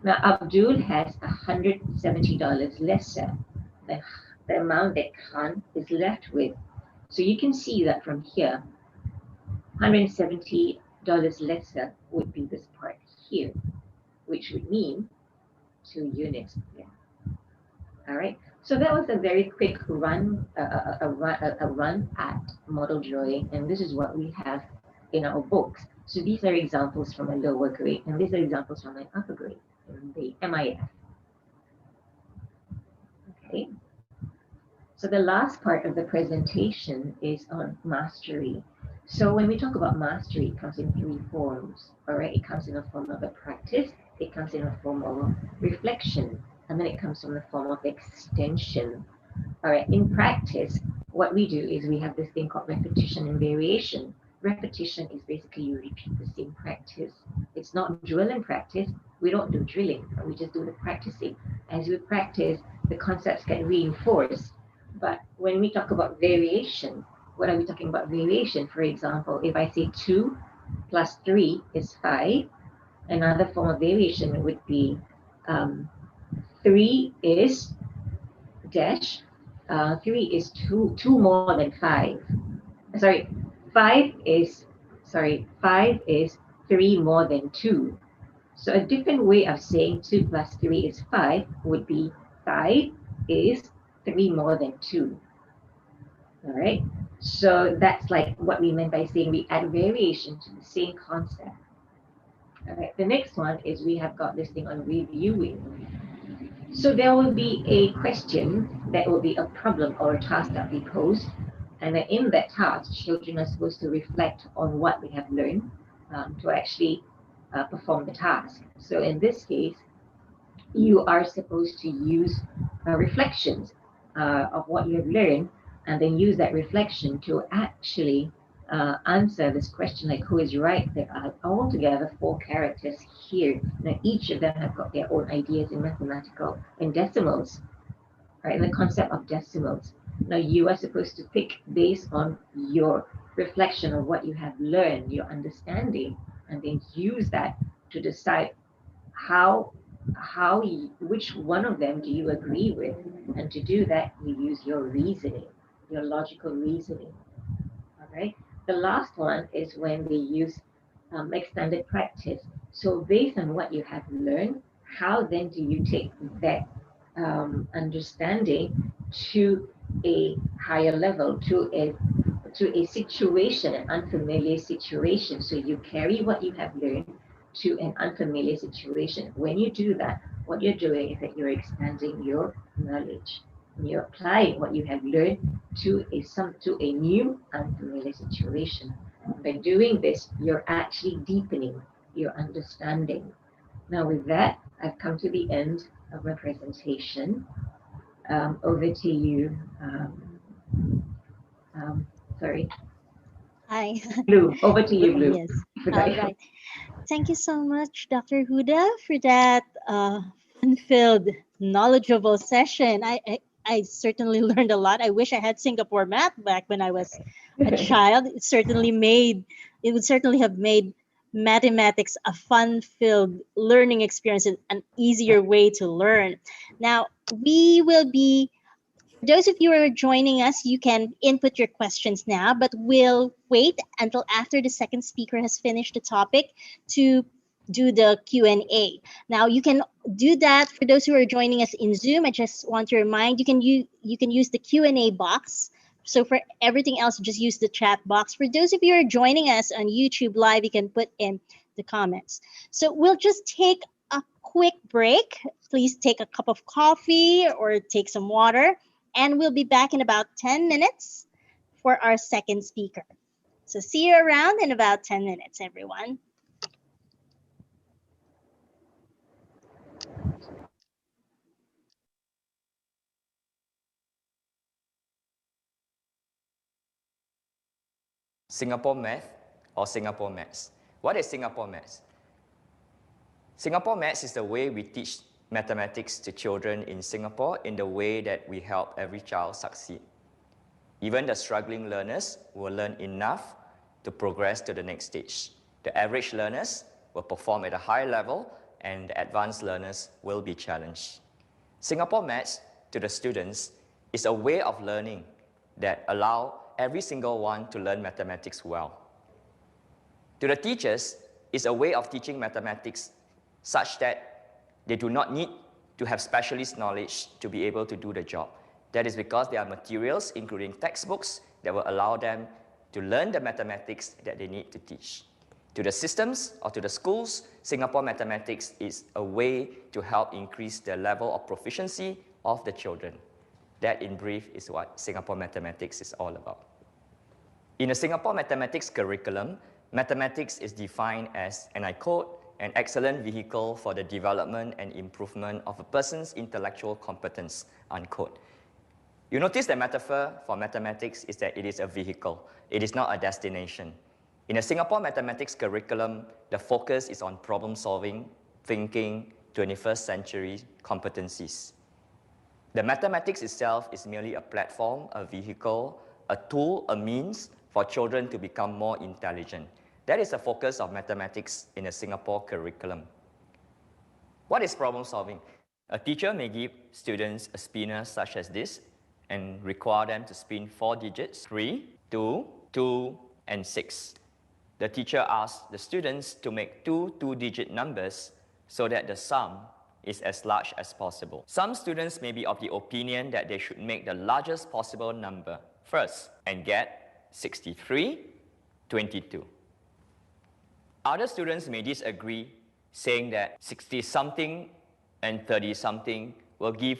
S6: Now, Abdul has $170 lesser than the amount that Khan is left with. So you can see that from here, $170 lesser would be this part here, which would mean 2 units here. All right. So that was a very quick run, a run at model drawing, and this is what we have in our books. So these are examples from a lower grade, and these are examples from an upper grade in the MIF. Okay. So the last part of the presentation is on mastery. So when we talk about mastery, it comes in 3 forms. All right. It comes in a form of a practice. It comes in a form of reflection. And then it comes from the form of extension. All right, in practice, what we do is we have this thing called repetition and variation. Repetition is basically you repeat the same practice. It's not drill and practice. We don't do drilling, we just do the practicing. As we practice, the concepts get reinforced. But when we talk about variation, what are we talking about variation? For example, if I say 2 plus 3 is 5, another form of variation would be 3 is dash, 3 is 2 more than 5. Sorry, 5 is 3 more than 2. So a different way of saying 2 plus 3 is 5 would be 5 is 3 more than 2. All right, so that's like what we meant by saying we add variation to the same concept. All right, the next one is we have got this thing on reviewing. So there will be a question that will be a problem or a task that we pose. And then in that task, children are supposed to reflect on what they have learned to actually perform the task. So in this case, you are supposed to use reflections of what you have learned, and then use that reflection to actually answer this question, like who is right. There are altogether 4 characters here. Now each of them have got their own ideas in mathematical, in decimals, right? In the concept of decimals. Now you are supposed to pick based on your reflection of what you have learned, your understanding, and then use that to decide how which one of them do you agree with. And to do that, you use your reasoning, your logical reasoning. All right. The last one is when they use extended practice. So based on what you have learned, how then do you take that understanding to a higher level, to a situation, an unfamiliar situation? So you carry what you have learned to an unfamiliar situation. When you do that, what you're doing is that you're expanding your knowledge. And you're applying what you have learned to a new unfamiliar situation. By doing this, you're actually deepening your understanding. Now, with that, I've come to the end of my presentation. Over to you. Sorry,
S1: Hi.
S6: Blue. Over to you, Blue.
S1: Yes. All right. Thank you so much, Dr. Huda, for that fun-filled, knowledgeable session. I certainly learned a lot. I wish I had Singapore math back when I was a child. It would certainly have made mathematics a fun-filled learning experience and an easier way to learn. Now, we will be those of you who are joining us, you can input your questions now, but we'll wait until after the second speaker has finished the topic to do the Q&A. Now, you can do that for those who are joining us in Zoom. I just want to remind you can use the Q&A box. So for everything else, just use the chat box. For those of you who are joining us on YouTube Live, you can put in the comments. So we'll just take a quick break. Please take a cup of coffee or take some water. And we'll be back in about 10 minutes for our second speaker. So see you around in about 10 minutes, everyone.
S3: Singapore Math or Singapore Maths. What is Singapore Maths? Singapore Maths is the way we teach mathematics to children in Singapore in the way that we help every child succeed. Even the struggling learners will learn enough to progress to the next stage. The average learners will perform at a high level, and the advanced learners will be challenged. Singapore Maths to the students is a way of learning that allows every single one to learn mathematics well. To the teachers, it's a way of teaching mathematics such that they do not need to have specialist knowledge to be able to do the job. That is because there are materials, including textbooks, that will allow them to learn the mathematics that they need to teach. To the systems or to the schools, Singapore Mathematics is a way to help increase the level of proficiency of the children. That, in brief, is what Singapore Mathematics is all about. In the Singapore Mathematics curriculum, mathematics is defined as, and I quote, an excellent vehicle for the development and improvement of a person's intellectual competence, unquote. You notice the metaphor for mathematics is that it is a vehicle. It is not a destination. In the Singapore Mathematics curriculum, the focus is on problem solving, thinking, 21st century competencies. The mathematics itself is merely a platform, a vehicle, a tool, a means for children to become more intelligent. That is the focus of mathematics in the Singapore curriculum. What is problem solving? A teacher may give students a spinner such as this and require them to spin 4 digits, 3, 2, 2, and 6. The teacher asks the students to make 2 two-digit numbers so that the sum is as large as possible. Some students may be of the opinion that they should make the largest possible number first and get 63, 22. Other students may disagree, saying that 60-something and 30-something will give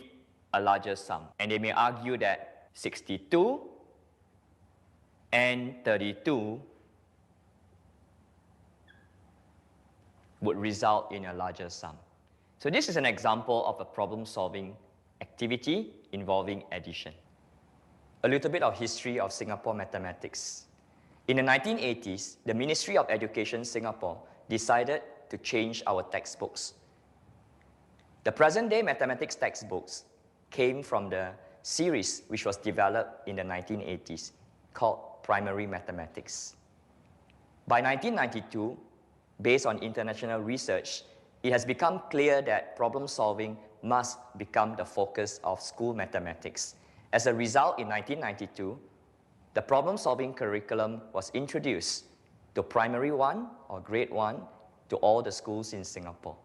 S3: a larger sum. And they may argue that 62 and 32 would result in a larger sum. So this is an example of a problem-solving activity involving addition. A little bit of history of Singapore mathematics. In the 1980s, the Ministry of Education Singapore decided to change our textbooks. The present-day mathematics textbooks came from the series which was developed in the 1980s called Primary Mathematics. By 1992, based on international research, it has become clear that problem solving must become the focus of school mathematics. As a result, in 1992, the problem-solving curriculum was introduced to Primary 1 or Grade 1 to all the schools in Singapore.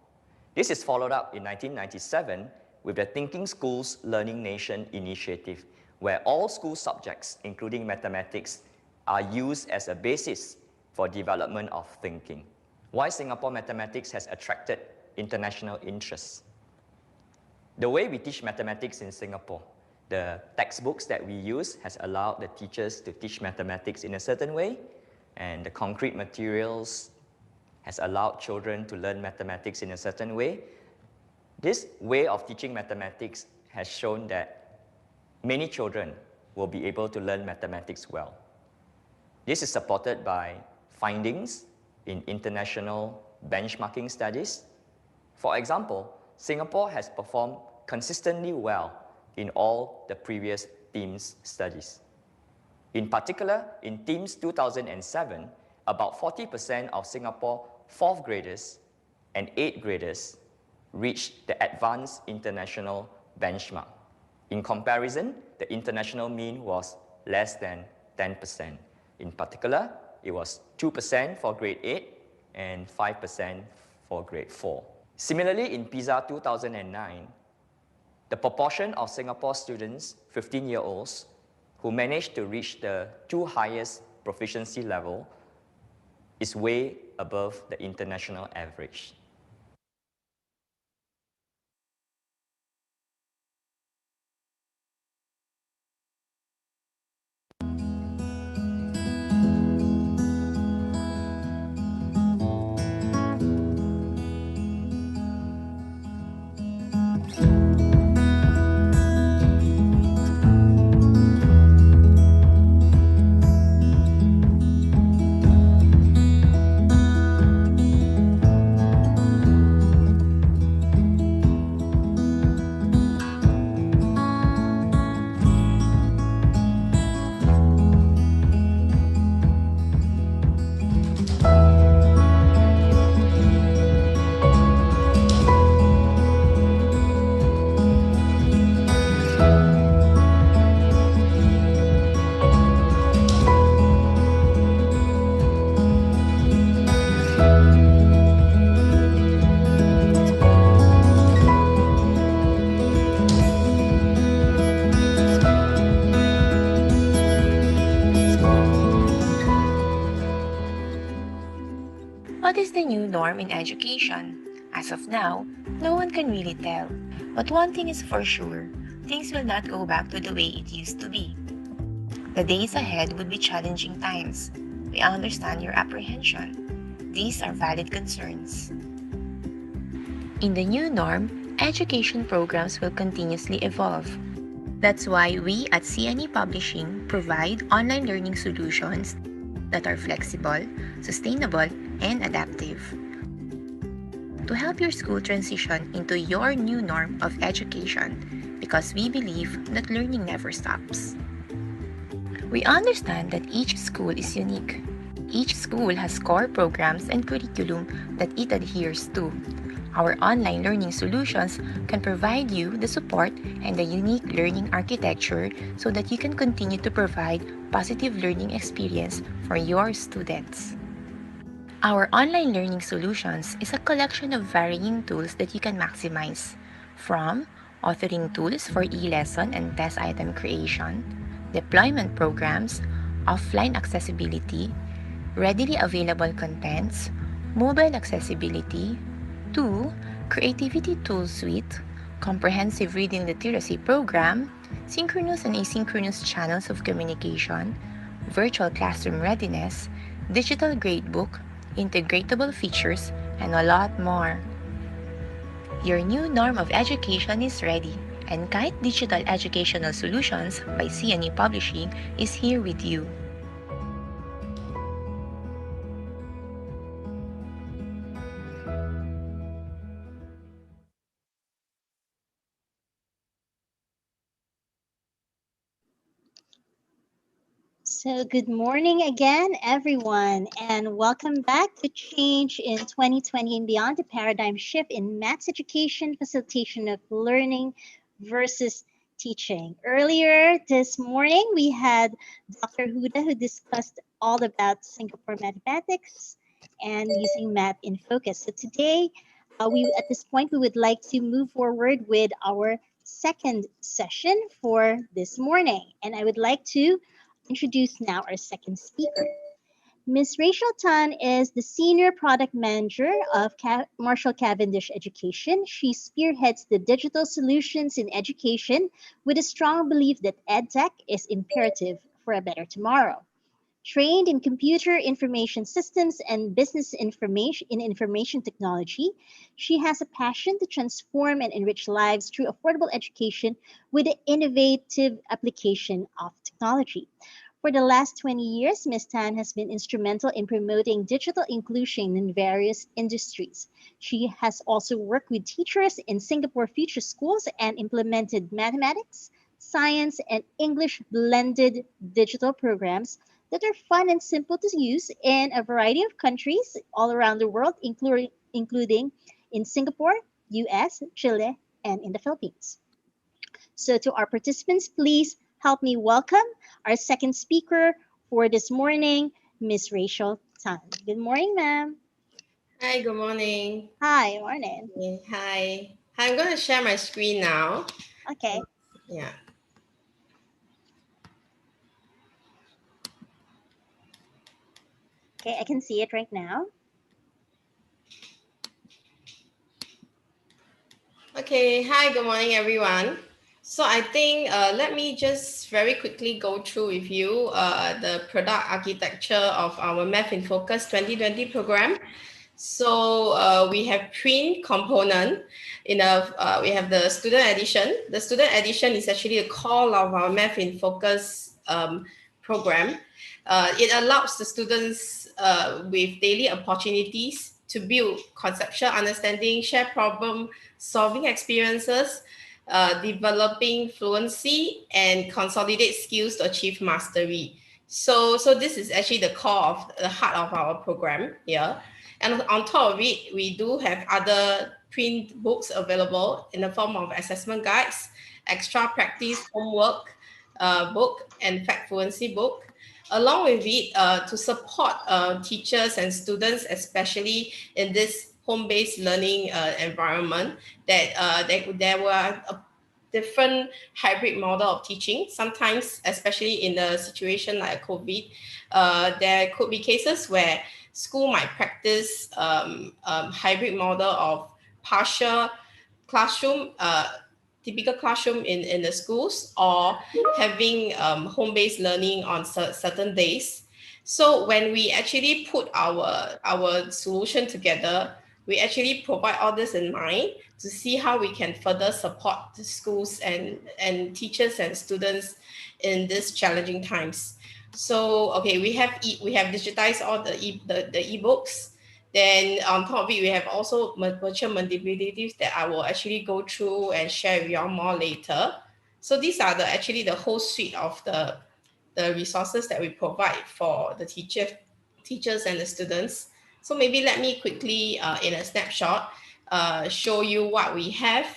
S3: This is followed up in 1997 with the Thinking Schools Learning Nation initiative, where all school subjects, including mathematics, are used as a basis for development of thinking. Why Singapore mathematics has attracted international interest? The way we teach mathematics in Singapore, the textbooks that we use has allowed the teachers to teach mathematics in a certain way, and the concrete materials has allowed children to learn mathematics in a certain way. This way of teaching mathematics has shown that many children will be able to learn mathematics well. This is supported by findings in international benchmarking studies. For example, Singapore has performed consistently well in all the previous TEAMS studies. In particular, in TEAMS 2007, about 40% of Singapore 4th graders and 8th graders reached the advanced international benchmark. In comparison, the international mean was less than 10%. In particular, it was 2% for grade 8 and 5% for grade 4. Similarly, in PISA 2009, the proportion of Singapore students, 15-year-olds, who managed to reach the 2 highest proficiency level is way above the international average.
S7: What is the new norm in education? As of now, no one can really tell. But one thing is for sure, things will not go back to the way it used to be. The days ahead would be challenging times. We understand your apprehension. These are valid concerns. In the new norm, education programs will continuously evolve. That's why we at CNE Publishing provide online learning solutions that are flexible, sustainable, and adaptive. To help your school transition into your new norm of education, because we believe that learning never stops. We understand that each school is unique. Each school has core programs and curriculum that it adheres to. Our online learning solutions can provide you the support and the unique learning architecture so that you can continue to provide positive learning experience for your students. Our online learning solutions is a collection of varying tools that you can maximize, from authoring tools for e-lesson and test item creation, deployment programs, offline accessibility, readily available contents, mobile accessibility, to Creativity Tool Suite, Comprehensive Reading Literacy Program, Synchronous and Asynchronous Channels of Communication, Virtual Classroom Readiness, Digital Gradebook, Integratable Features, and a lot more. Your new norm of education is ready, and Kite Digital Educational Solutions by CNE Publishing is here with you.
S1: So, good morning again, everyone, and welcome back to Change in 2020 and Beyond, the paradigm shift in maths education, facilitation of learning versus teaching. Earlier this morning, we had Dr. Huda who discussed all about Singapore mathematics and using math in focus. So today, at this point, we would like to move forward with our second session for this morning, and I would like to introduce now our second speaker. Ms. Rachel Tan is the Senior Product Manager of Marshall Cavendish Education. She spearheads the digital solutions in education with a strong belief that EdTech is imperative for a better tomorrow. Trained in computer information systems and business information technology, she has a passion to transform and enrich lives through affordable education with the innovative application of technology. For the last 20 years, Ms. Tan has been instrumental in promoting digital inclusion in various industries. She has also worked with teachers in Singapore Future Schools and implemented mathematics, science, and English blended digital programs that are fun and simple to use in a variety of countries all around the world, including in Singapore, US, Chile, and in the Philippines. So to our participants, please help me welcome our second speaker for this morning, Ms. Rachel Tan. Good morning, ma'am.
S8: Hi, good morning.
S1: Hi, morning.
S8: Hi. I'm going to share my screen now.
S1: Okay.
S8: Yeah.
S1: Okay, I can see it right now.
S8: Okay. Hi, good morning, everyone. So I think let me just very quickly go through with you the product architecture of our Math in Focus 2020 program. So we have print component we have the student edition. The student edition is actually a core of our Math in Focus program. It allows the students with daily opportunities to build conceptual understanding, share problem solving experiences, developing fluency, and consolidate skills to achieve mastery. So this is actually the core of the heart of our program here. And on top of it, we do have other print books available in the form of assessment guides, extra practice homework book, and fact fluency book. Along with it, to support teachers and students, especially in this home-based learning environment, that there were a different hybrid model of teaching. Sometimes, especially in a situation like COVID, there could be cases where school might practice hybrid model of partial classroom, typical classroom in the schools, or having home-based learning on certain days. So when we actually put our solution together, we actually provide all this in mind to see how we can further support the schools and teachers and students in these challenging times. So okay, we have digitized all the ebooks. Then on top of it, we have also virtual manipulatives that I will actually go through and share with you all more later. So these are actually the whole suite of the resources that we provide for the teachers and the students. So maybe let me quickly, in a snapshot, show you what we have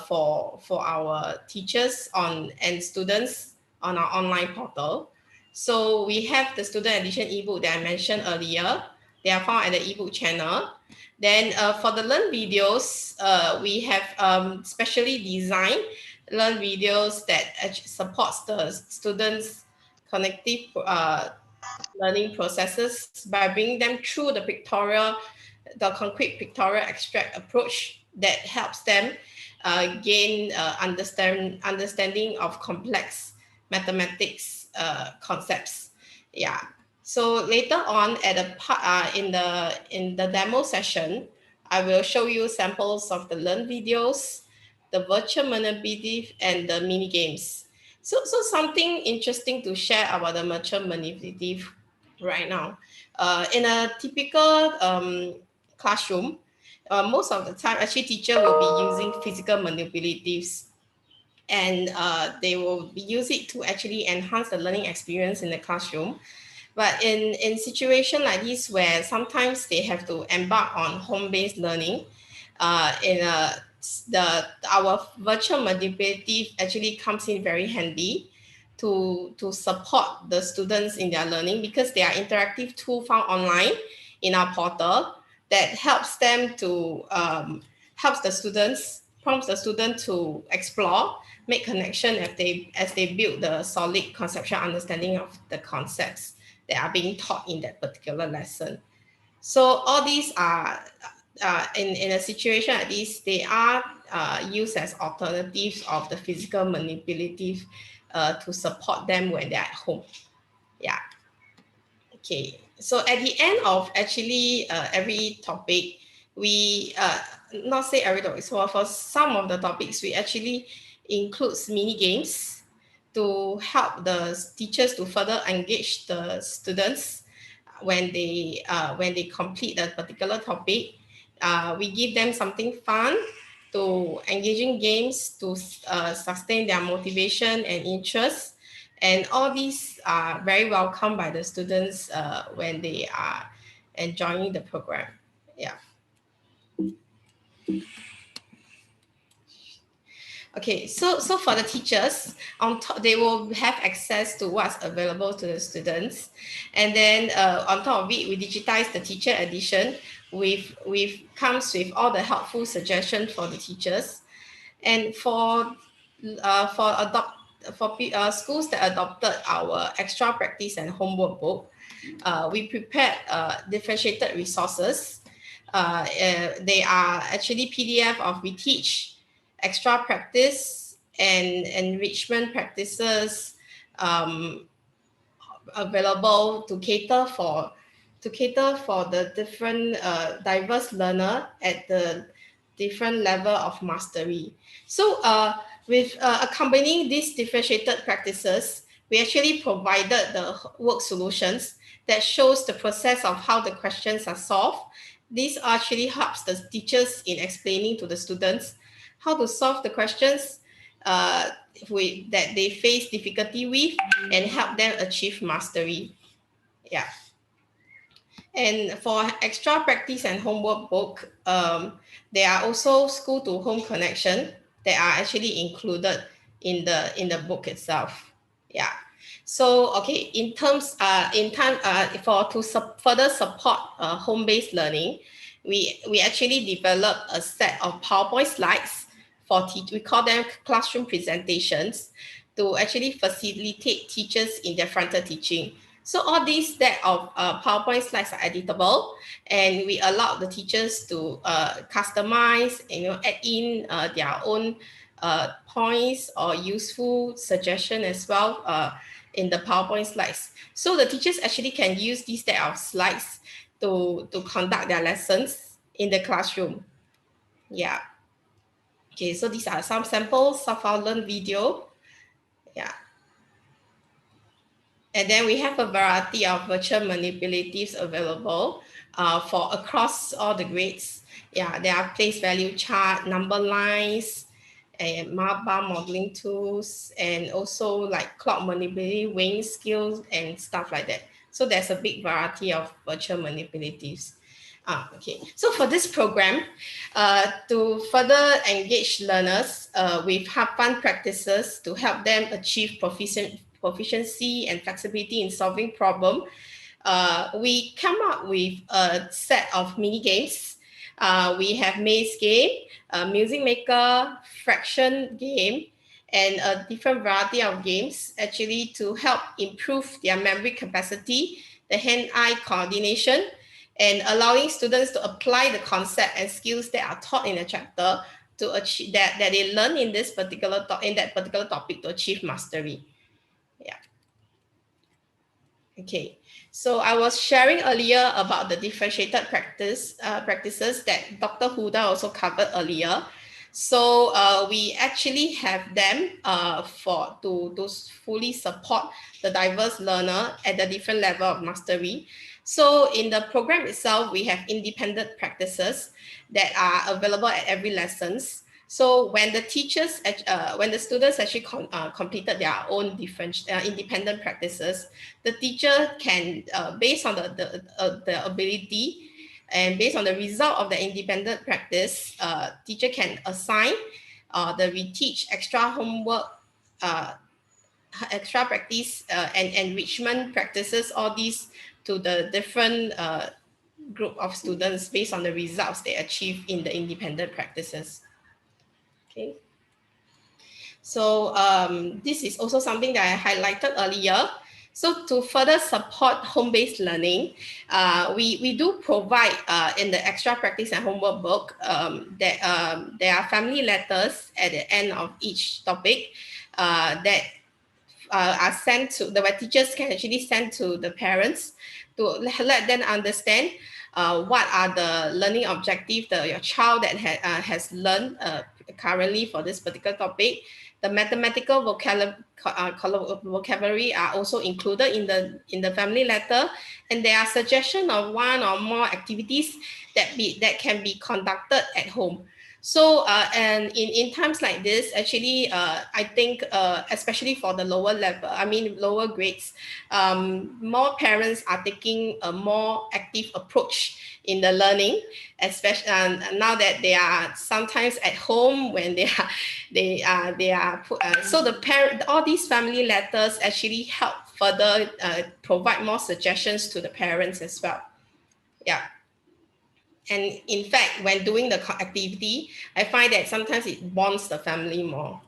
S8: for our teachers and students on our online portal. So we have the student edition ebook that I mentioned earlier. They are found at the ebook channel. Then for the learn videos, we have specially designed learn videos that supports the students' cognitive learning processes by bringing them through the concrete pictorial extract approach that helps them gain understanding of complex mathematics concepts. Yeah. So later on at in the demo session, I will show you samples of the learn videos, the virtual manipulative, and the mini games. So something interesting to share about the virtual manipulative right now. In a typical classroom, most of the time, actually, teacher will be using physical manipulatives, and they will use it to actually enhance the learning experience in the classroom. But in situation like this, where sometimes they have to embark on home-based learning, our virtual manipulative actually comes in very handy to support the students in their learning, because they are interactive tool found online in our portal that helps them to prompts the student to explore, make connection as they build the solid conceptual understanding of the concepts that are being taught in that particular lesson. So all these are in a situation like this, they are used as alternatives of the physical manipulative to support them when they're at home. Yeah. Okay. So at the end of actually every topic, we not say every topic, so for some of the topics, we actually includes mini games to help the teachers to further engage the students when they complete a particular topic. We give them something fun to engaging games to sustain their motivation and interest. And all these are very welcome by the students when they are enjoying the program. Yeah. Okay, so for the teachers, on top, they will have access to what's available to the students, and then on top of it, we digitize the teacher edition with comes with all the helpful suggestions for the teachers, and for schools that adopted our extra practice and homework book, we prepared differentiated resources. They are actually PDF of We Teach, extra practice and enrichment practices available to cater for the different diverse learner at the different level of mastery. So with accompanying these differentiated practices, we actually provided the work solutions that shows the process of how the questions are solved. This actually helps the teachers in explaining to the students how to solve the questions that they face difficulty with, and help them achieve mastery. Yeah. And for extra practice and homework book, there are also school to home connection that are actually included in the book itself. Yeah. So okay, further support home-based learning, we actually developed a set of PowerPoint slides for we call them classroom presentations, to actually facilitate teachers in their frontal teaching. So all these set of PowerPoint slides are editable, and we allow the teachers to customize, add in their own points or useful suggestion as well in the PowerPoint slides. So the teachers actually can use these set of slides to conduct their lessons in the classroom. Yeah. Okay, so these are some samples of our Learn video. Yeah. And then we have a variety of virtual manipulatives available for across all the grades. Yeah, there are place value chart, number lines, and bar modeling tools, and also like clock manipulative, weighing skills, and stuff like that. So there's a big variety of virtual manipulatives. Okay, so for this program, to further engage learners with fun practices to help them achieve proficiency and flexibility in solving problems, we come up with a set of mini games. We have maze game, music maker, fraction game, and a different variety of games actually to help improve their memory capacity, the hand-eye coordination, and allowing students to apply the concept and skills that are taught in the chapter to achieve that they learn in that particular topic to achieve mastery. Yeah. Okay, so I was sharing earlier about the differentiated practices that Dr. Huda also covered earlier. So we actually have them to fully support the diverse learner at the different level of mastery. So in the program itself, we have independent practices that are available at every lessons. So when the teachers, when the students actually completed their own different independent practices, the teacher can, based on the ability and based on the result of the independent practice, teacher can assign the reteach extra homework, extra practice and enrichment practices, all these to the different group of students based on the results they achieve in the independent practices. Okay. So this is also something that I highlighted earlier. So to further support home-based learning, we do provide in the extra practice and homework book that there are family letters at the end of each topic that are sent to where teachers can actually send to the parents to let them understand what are the learning objectives your child that has learned currently for this particular topic. The mathematical vocabulary are also included in the family letter, and there are suggestions of one or more activities that can be conducted at home. So and in times like this, actually, I think especially for the lower level, lower grades, more parents are taking a more active approach in the learning, especially now that they are sometimes at home when so the parent, all these family letters actually help further provide more suggestions to the parents as well. Yeah. And in fact, when doing the activity, I find that sometimes it bonds the family more.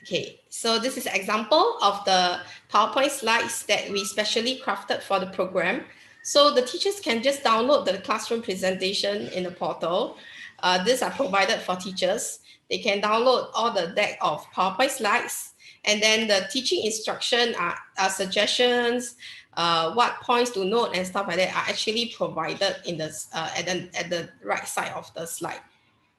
S8: Okay, so this is an example of the PowerPoint slides that we specially crafted for the program. So the teachers can just download the classroom presentation in the portal. These are provided for teachers. They can download all the deck of PowerPoint slides, and then the teaching instruction are suggestions, what points to note and stuff like that are actually provided in the at the right side of the slide.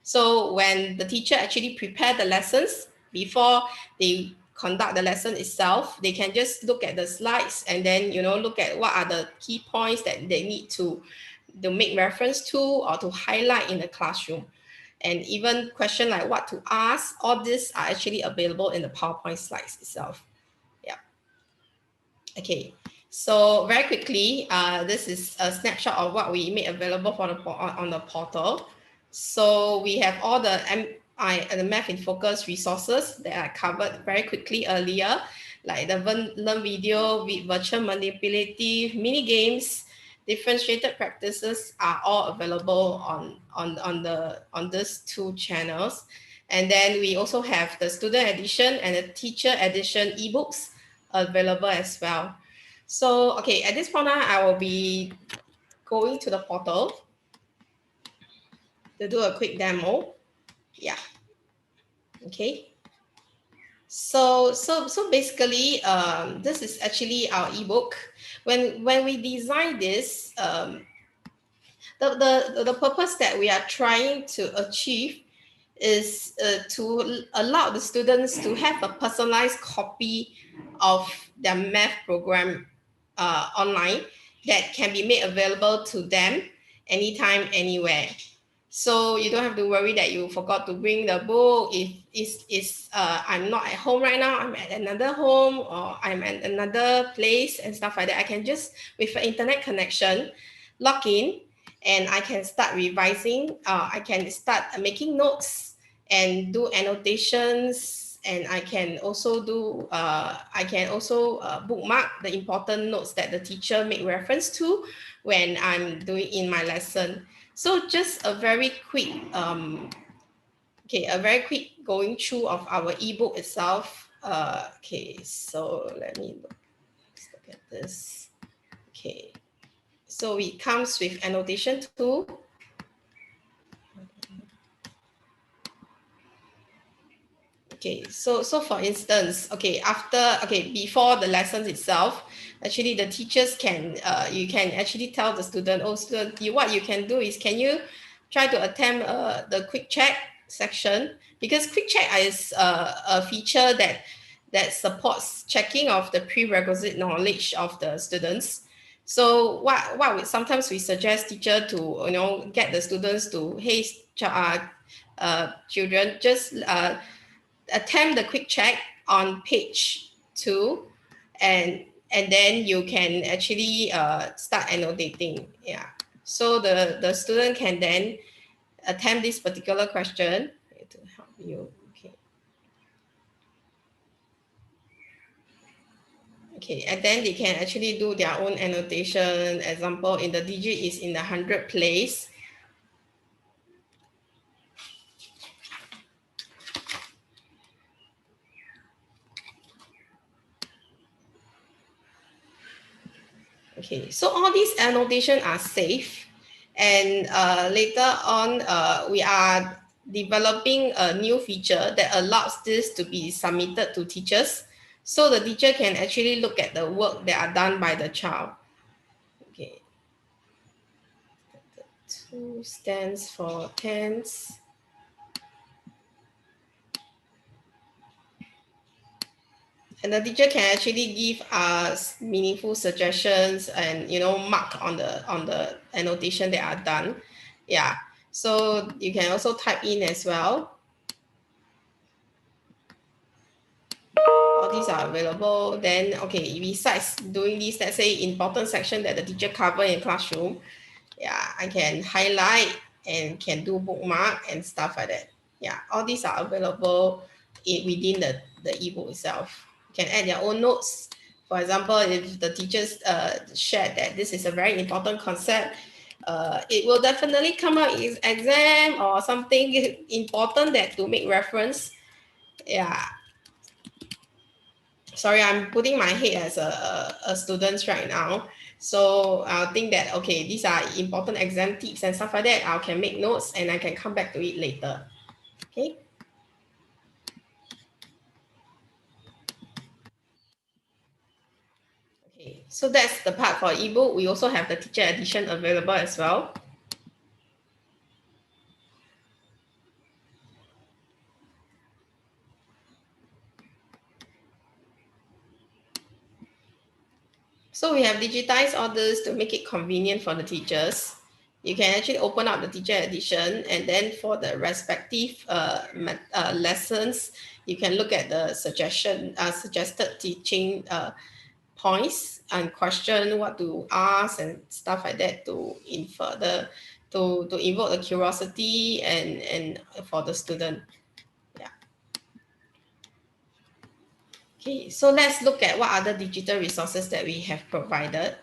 S8: So when the teacher actually prepare the lessons before they conduct the lesson itself, they can just look at the slides and then look at what are the key points that they need to make reference to or to highlight in the classroom. And even question like what to ask, all these are actually available in the PowerPoint slides itself. Yeah. Okay. So very quickly, this is a snapshot of what we made available for on the portal. So we have all the MI and the Math in Focus resources that I covered very quickly earlier, like the Learn video, virtual manipulative, mini games, differentiated practices are all available on these two channels. And then we also have the student edition and the teacher edition ebooks available as well. So, okay, at this point I will be going to the portal to do a quick demo. Yeah. Okay. So basically, this is actually our ebook. When we design this, the purpose that we are trying to achieve is to allow the students to have a personalized copy of their math program online that can be made available to them anytime, anywhere. So you don't have to worry that you forgot to bring the book. If I'm not at home right now, I'm at another home or I'm at another place and stuff like that. I can just, with an internet connection, log in and I can start revising. I can start making notes and do annotations, and I can also do bookmark the important notes that the teacher make reference to when I'm doing in my lesson. So just a very quick going through of our ebook itself. Okay, so let's look at this. Okay, so it comes with annotation tool. Okay, so for instance, before the lessons itself, actually the teachers can you can actually tell the student, oh student, what you can do is, can you try to attempt the quick check section, because quick check is a feature that supports checking of the prerequisite knowledge of the students. So sometimes we suggest teacher to get the students to, hey, children, just attempt the quick check on page 2, and then you can actually start annotating. Yeah, so the student can then attempt this particular question to help you. Okay, and then they can actually do their own annotation. Example, in the digit is in the 100 place. Okay, so all these annotation are safe, and later on we are developing a new feature that allows this to be submitted to teachers, so the teacher can actually look at the work that are done by the child. Okay, 2 stands for tense. And the teacher can actually give us meaningful suggestions and mark on the annotation that are done. Yeah, so you can also type in as well. All these are available. Then besides doing this, let's say important section that the teacher cover in classroom, yeah, I can highlight and can do bookmark and stuff like that. Yeah, all these are available within the ebook itself. You can add your own notes. For example, if the teachers shared that this is a very important concept, it will definitely come out in exam or something important that to make reference. Yeah. Sorry, I'm putting my head as a student right now. So I'll think that, okay, these are important exam tips and stuff like that. I can make notes and I can come back to it later. Okay. Okay, so that's the part for ebook. We also have the teacher edition available as well. So we have digitized all this to make it convenient for the teachers. You can actually open up the teacher edition, and then for the respective lessons, you can look at the suggested teaching points and question what to ask and stuff like that to infer to invoke the curiosity and for the student. Yeah. Okay, so let's look at what other digital resources that we have provided.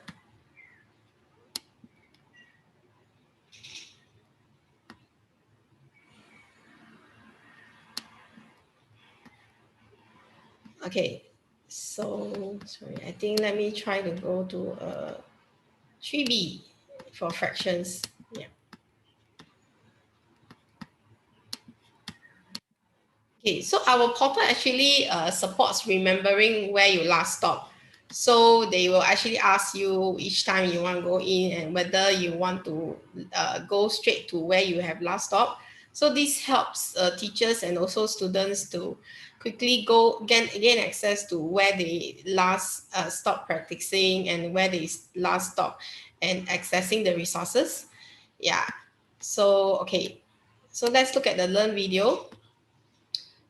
S8: Okay, so sorry, I think let me try to go to 3B for fractions. Yeah. Okay, so our portal actually supports remembering where you last stopped. So they will actually ask you each time you want to go in and whether you want to go straight to where you have last stopped. So this helps teachers and also students to quickly gain access to where they last stopped practicing and where they last stopped and accessing the resources. Yeah, so okay, so let's look at the Learn video.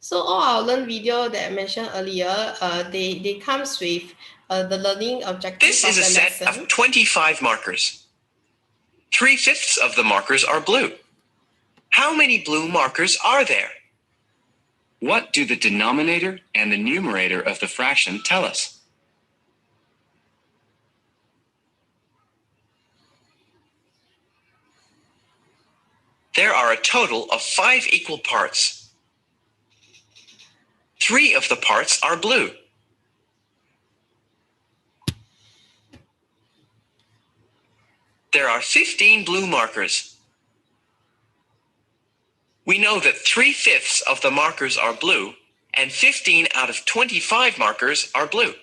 S8: So all our Learn video that I mentioned earlier, they comes with the learning objectives.
S9: This is a set of 25 markers. 3/5 of the markers are blue. How many blue markers are there? What do the denominator and the numerator of the fraction tell us? There are a total of 5 equal parts. 3 of the parts are blue. There are 15 blue markers. We know that 3/5 of the markers are blue and 15 out of 25 markers are blue.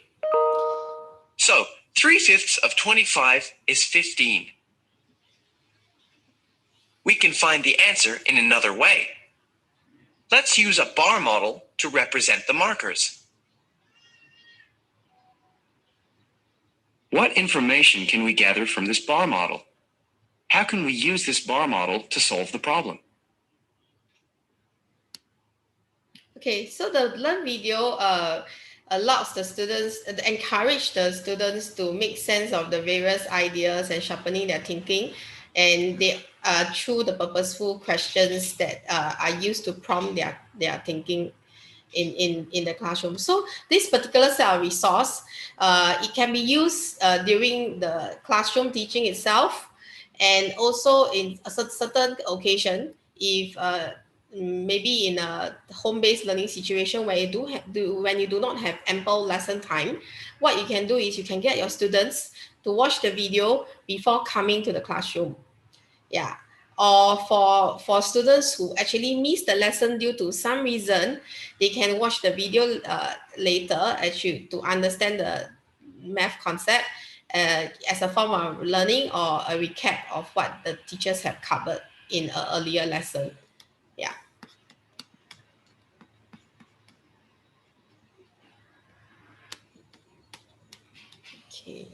S9: So 3/5 of 25 is 15. We can find the answer in another way. Let's use a bar model to represent the markers. What information can we gather from this bar model? How can we use this bar model to solve the problem?
S8: Okay, so the Learn video allows the students, encourage the students to make sense of the various ideas and sharpening their thinking. And they through the purposeful questions that are used to prompt their thinking in the classroom. So this particular set of resource, it can be used during the classroom teaching itself, and also in a certain occasion, if maybe in a home-based learning situation where when you do not have ample lesson time, what you can do is you can get your students to watch the video before coming to the classroom. Yeah. Or for students who actually miss the lesson due to some reason, they can watch the video later actually to understand the math concept as a form of learning or a recap of what the teachers have covered in an earlier lesson. Yeah. Okay.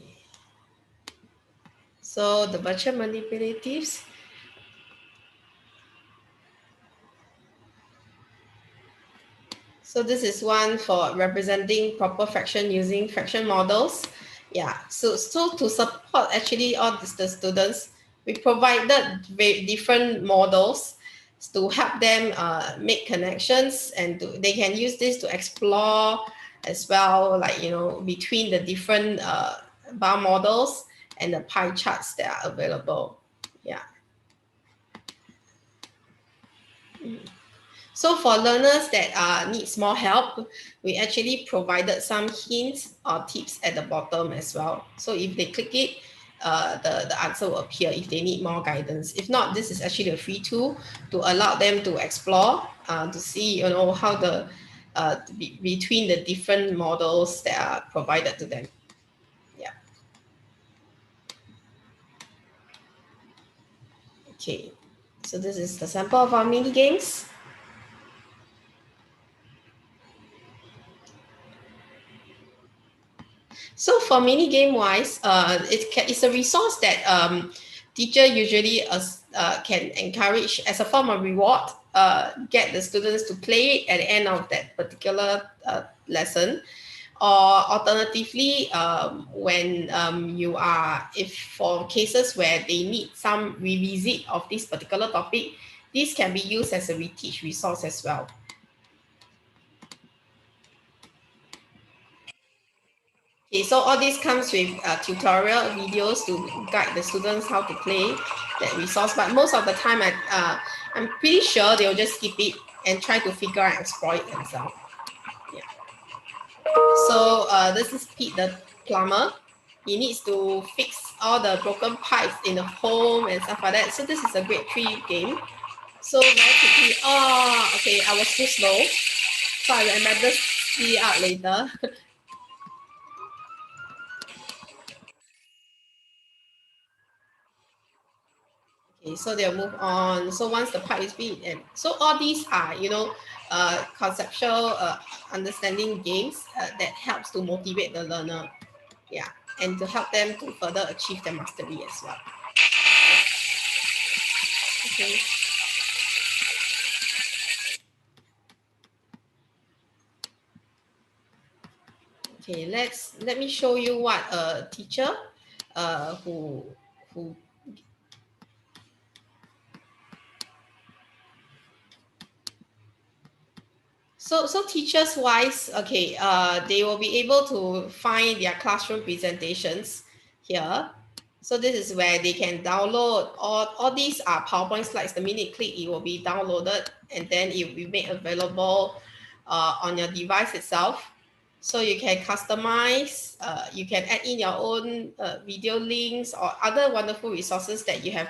S8: So the virtual manipulatives. So this is one for representing proper fraction using fraction models. Yeah, so to support actually all the students, we provided very different models to help them make connections, and they can use this to explore as well, like, you know, between the different bar models and the pie charts that are available. Yeah. So for learners that needs more help, we actually provided some hints or tips at the bottom as well. So if they click it, the answer will appear if they need more guidance. If not, this is actually a free tool to allow them to explore, to see, you know, how the between the different models that are provided to them. Yeah. Okay. So this is the sample of our mini games. So for mini game wise, it's a resource that teacher usually can encourage as a form of reward, get the students to play at the end of that particular lesson. Or alternatively, when if for cases where they need some revisit of this particular topic, this can be used as a reteach resource as well. Okay, so all this comes with tutorial videos to guide the students how to play that resource. But most of the time, I'm pretty sure they'll just skip it and try to figure out and explore it themselves. Yeah. So this is Pete the plumber. He needs to fix all the broken pipes in the home and stuff like that. So this is a grade 3 game. So very quickly, oh, okay, I was too slow. So I better see it out later. Okay, so they'll move on. So once the pipe is beat, and so all these are, you know, conceptual understanding games that helps to motivate the learner, yeah, and to help them to further achieve their mastery as well. Okay. Okay, let me show you what a teacher who So teachers wise, okay, they will be able to find their classroom presentations here. So this is where they can download all these are PowerPoint slides. The minute you click, it will be downloaded and then it will be made available on your device itself. So you can customize, you can add in your own video links or other wonderful resources that you have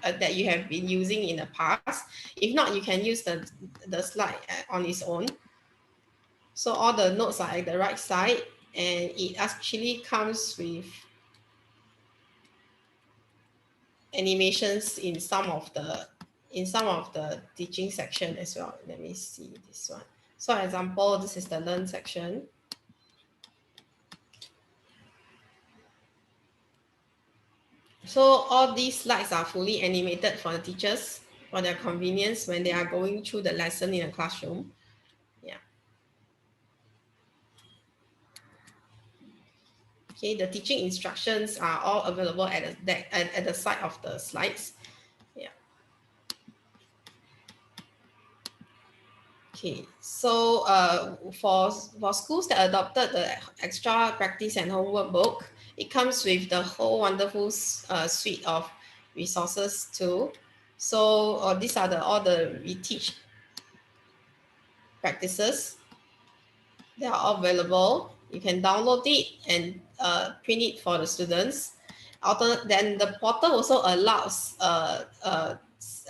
S8: that you have been using in the past. If not, you can use the slide on its own. So all the notes are at the right side, and it actually comes with animations in some of the teaching section as well. Let me see this one. So example, this is the learn section. So all these slides are fully animated for the teachers for their convenience when they are going through the lesson in a classroom. Yeah. Okay, the teaching instructions are all available at the side of the slides. Yeah. Okay, so for schools that adopted the extra practice and homework book, it comes with the whole wonderful suite of resources too. So these are all the reteach practices. They are all available. You can download it and print it for the students. Then the portal also allows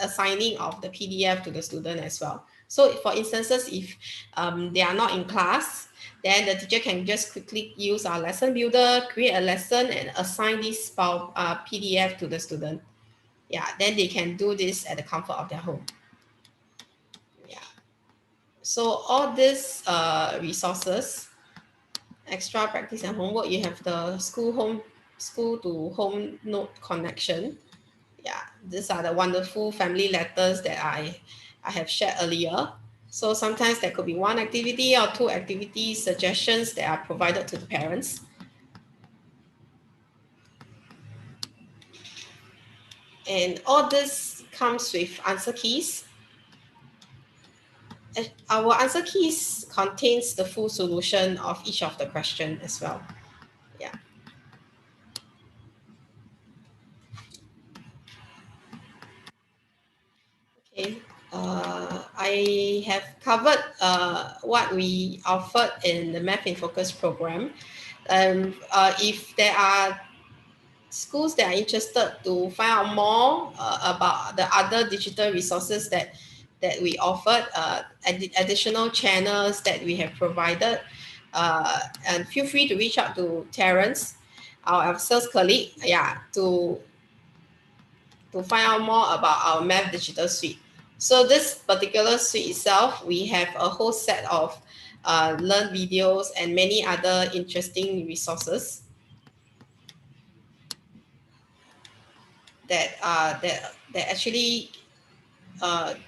S8: assigning of the PDF to the student as well. So for instances, if they are not in class, then the teacher can just quickly use our lesson builder, create a lesson and assign this PDF to the student. Yeah, then they can do this at the comfort of their home. Yeah. So all these resources, extra practice and homework, you have the school to home note connection. Yeah, these are the wonderful family letters that I have shared earlier. So sometimes there could be one activity or two activity suggestions that are provided to the parents. And all this comes with answer keys. Our answer keys contains the full solution of each of the question as well. Yeah. Okay, I have covered what we offered in the Math in Focus program. If there are schools that are interested to find out more about the other digital resources that we offered, additional channels that we have provided, and feel free to reach out to Terence, our sales colleague, to find out more about our Math Digital Suite. So this particular suite itself, we have a whole set of learn videos and many other interesting resources that actually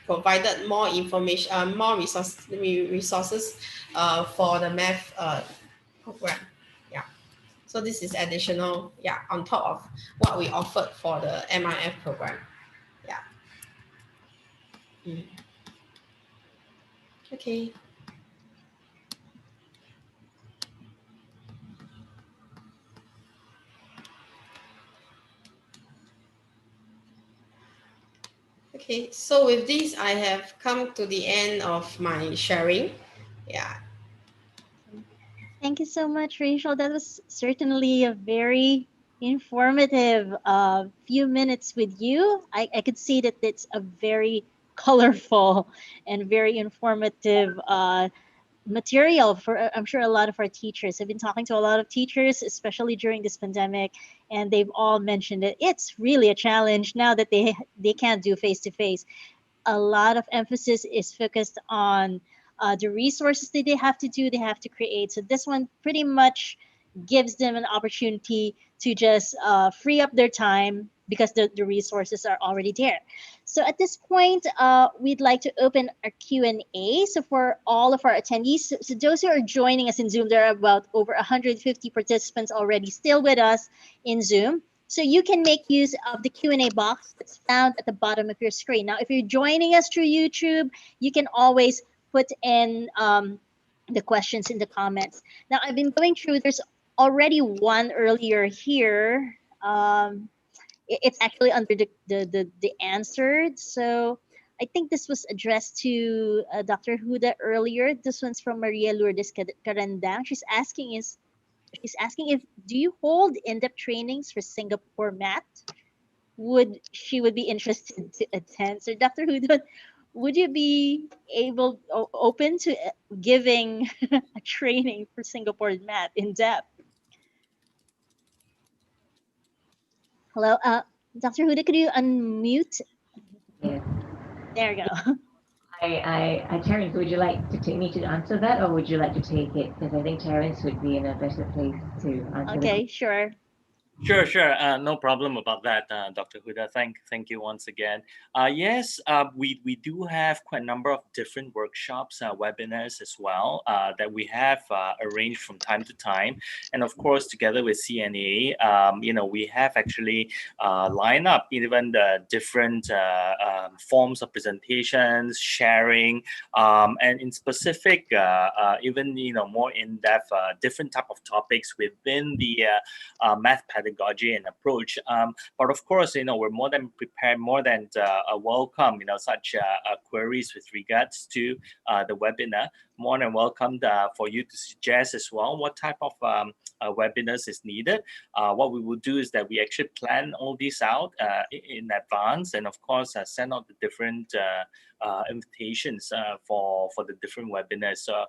S8: provided more information, more resources for the math program. Yeah. So this is additional, on top of what we offered for the MIF program. Yeah. Okay. Okay, so with this, I have come to the end of my sharing. Yeah.
S1: Thank you so much, Rachel. That was certainly a very informative few minutes with you. I could see that it's a very colorful and very informative material for I'm sure a lot of our teachers. I've been talking to a lot of teachers, especially during this pandemic, and they've all mentioned that it's really a challenge now that they can't do face to face. A lot of emphasis is focused on the resources that they have to do, they have to create. So this one pretty much gives them an opportunity to just free up their time because the resources are already there. So at this point, we'd like to open our Q&A. So for all of our attendees, so those who are joining us in Zoom, there are about over 150 participants already still with us in Zoom. So you can make use of the Q&A box that's found at the bottom of your screen. Now, if you're joining us through YouTube, you can always put in the questions in the comments. Now, I've been going through, there's already one earlier here. It's actually under the answered. So I think this was addressed to Dr. Huda earlier. This one's from Maria Lourdes Carandang. She's asking if do you hold in-depth trainings for Singapore math? She would be interested to attend. So Dr. Huda, would you be open to giving a training for Singapore math in depth? Hello, Dr. Huda, could you unmute?
S6: Yes.
S1: There you go.
S6: Terence, would you like to take me to answer that, or would you like to take it? Because I think Terence would be in a better place to answer.
S1: Okay, sure.
S10: Sure. No problem about that, Dr. Huda. Thank you once again. Yes, we do have quite a number of different workshops, webinars as well that we have arranged from time to time, and of course, together with CNA, we have actually lined up even the different forms of presentations, sharing, and in specific, even more in depth, different type of topics within the math pedagogy and approach. But of course, we're more than prepared, more than welcome, such queries with regards to the webinar. More than welcome for you to suggest as well what type of webinars is needed. What we will do is that we actually plan all these out in advance, and of course send out the different invitations for the different webinars. So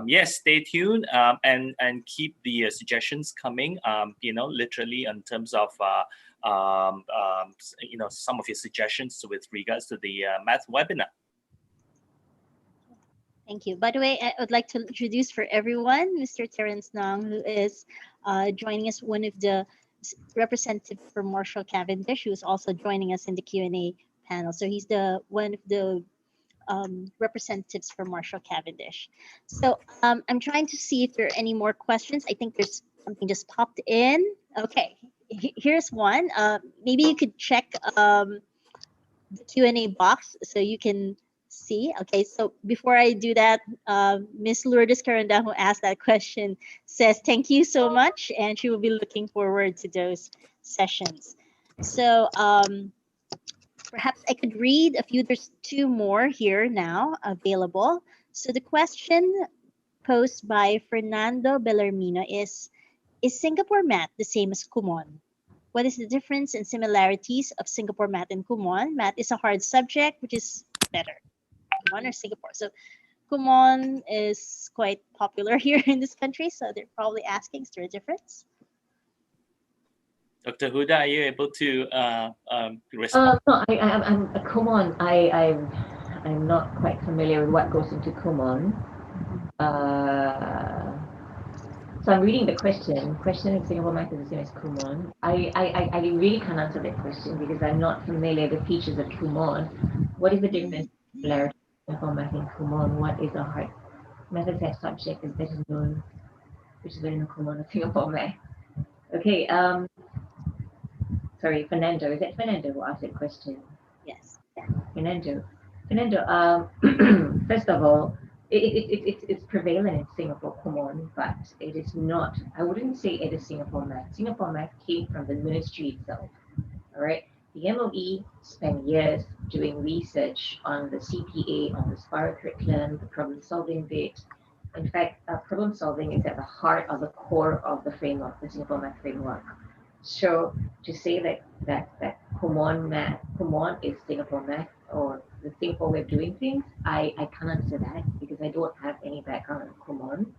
S10: yes, stay tuned and keep the suggestions coming. Literally in terms of some of your suggestions with regards to the math webinar.
S1: Thank you. By the way, I would like to introduce for everyone Mr. Terence Nong, who is joining us, one of the representatives for Marshall Cavendish, who is also joining us in the Q&A panel. So he's one of the representatives for Marshall Cavendish. So I'm trying to see if there are any more questions. I think there's something just popped in. Okay, here's one. Maybe you could check the Q&A box so you can see. Okay, so before I do that, Miss Lourdes Caranda, who asked that question, says thank you so much, and she will be looking forward to those sessions. So perhaps I could read a few. There's two more here now available. So the question posed by Fernando Bellarmino is Singapore math the same as Kumon? What is the difference and similarities of Singapore math and Kumon? Math is a hard subject, which is better, Kumon or Singapore? So Kumon is quite popular here in this country, so they're probably asking, is there a difference?
S10: Dr. Huda, are you able to respond?
S6: No, I'm Kumon. I'm not quite familiar with what goes into Kumon. So I'm reading the question. Question in Singapore math is the same as Kumon. I really can't answer that question because I'm not familiar with the features of Kumon. What is the difference between Singapore math and Kumon? What is a hard mathematics subject is better known, which is better known Kumon or Singapore math? Okay. Sorry, Fernando. Is that Fernando who asked that question?
S1: Yes.
S6: Fernando. First of all, it's prevalent in Singapore, Kumon, but it is not. I wouldn't say it is Singapore math. Singapore math came from the ministry itself. All right. The MOE spent years doing research on the CPA, on the Spiral curriculum, the problem-solving bit. In fact, problem solving is at the heart of the core of the framework, the Singapore math framework. So to say that Kumon is Singapore math or the Singapore way of doing things, I can't answer that because I don't have any background in Kumon.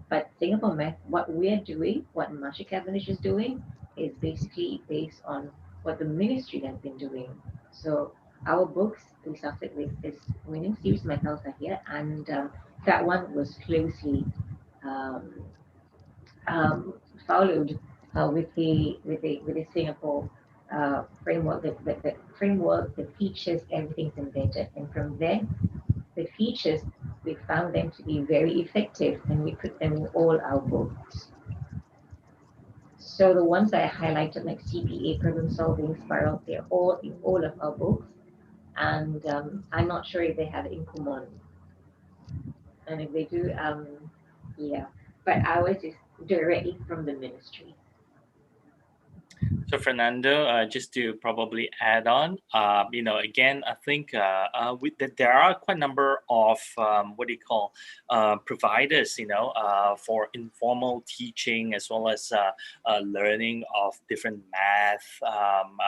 S6: But Singapore math, what we're doing, what Marshall Cavendish is doing, is basically based on what the ministry has been doing. So our books we started with is Winning Series Metals are here, and that one was closely followed with the Singapore framework. The framework, the features, everything's embedded, and from there, the features we found them to be very effective, and we put them in all our books. So the ones that I highlighted, like CPA, problem solving, Spiral, they're all in all of our books, and I'm not sure if they have it in Kumon, and if they do, yeah. But ours is directly from the ministry.
S10: So Fernando, just to probably add on, again, I think that there are quite a number of providers, for informal teaching as well as learning of different math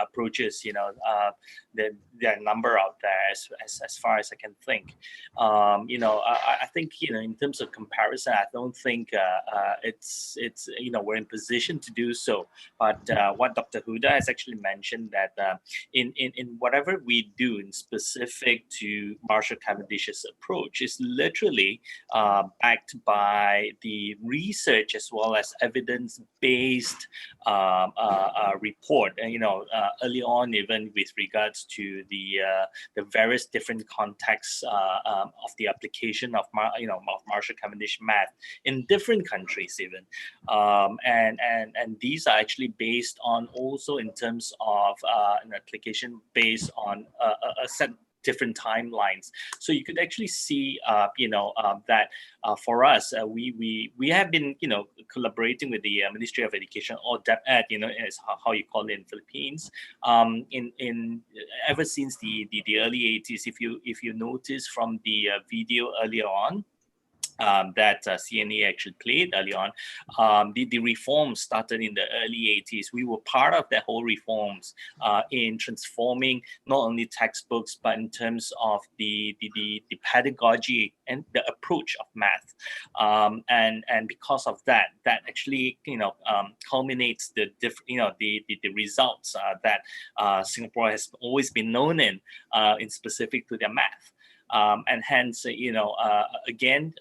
S10: approaches. There are a number out there as far as I can think. I think in terms of comparison, I don't think it's we're in position to do so. But what Dr. Huda has actually mentioned that in whatever we do in specific to Marshall Cavendish's approach is literally backed by the research as well as evidence-based report. And early on, even with regards to the various different contexts of the application of Marshall Cavendish math in different countries, even, and these are actually based on also in terms of an application based on a set different timelines. So you could actually see, that for us, we have been, collaborating with the Ministry of Education, or DepEd, is how you call it in Philippines, in ever since the early 80s. If you notice from the video earlier on, that CNA actually played early on. The reforms started in the early 80s. We were part of that whole reforms in transforming not only textbooks, but in terms of the pedagogy and the approach of math. And because of that actually, culminates the results that Singapore has always been known in specific to their math. And hence, again,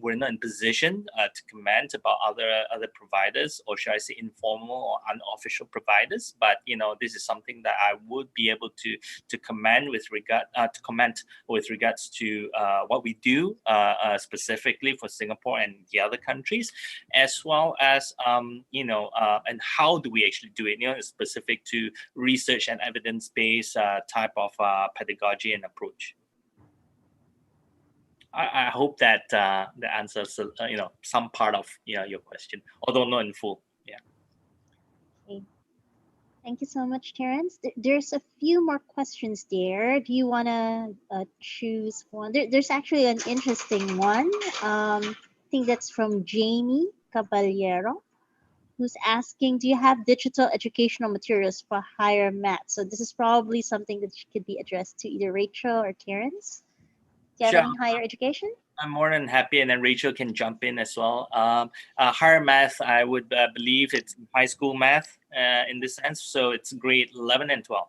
S10: we're not in position to comment about other providers, or should I say informal or unofficial providers. But this is something that I would be able to comment with regards to what we do specifically for Singapore and the other countries, as well as and how do we actually do it? Specific to research and evidence-based type of pedagogy and approach. I hope that that answers some part of your question, although not in full. Yeah.
S1: Okay. Thank you so much, Terence. There's a few more questions there. Do you want to choose one? There's actually an interesting one. I think that's from Jamie Caballero, who's asking, do you have digital educational materials for higher math? So this is probably something that could be addressed to either Rachel or Terence. Do you have any higher education?
S10: I'm more than happy, and then Rachel can jump in as well. Higher math, I would believe it's high school math in this sense. So it's grade 11 and 12.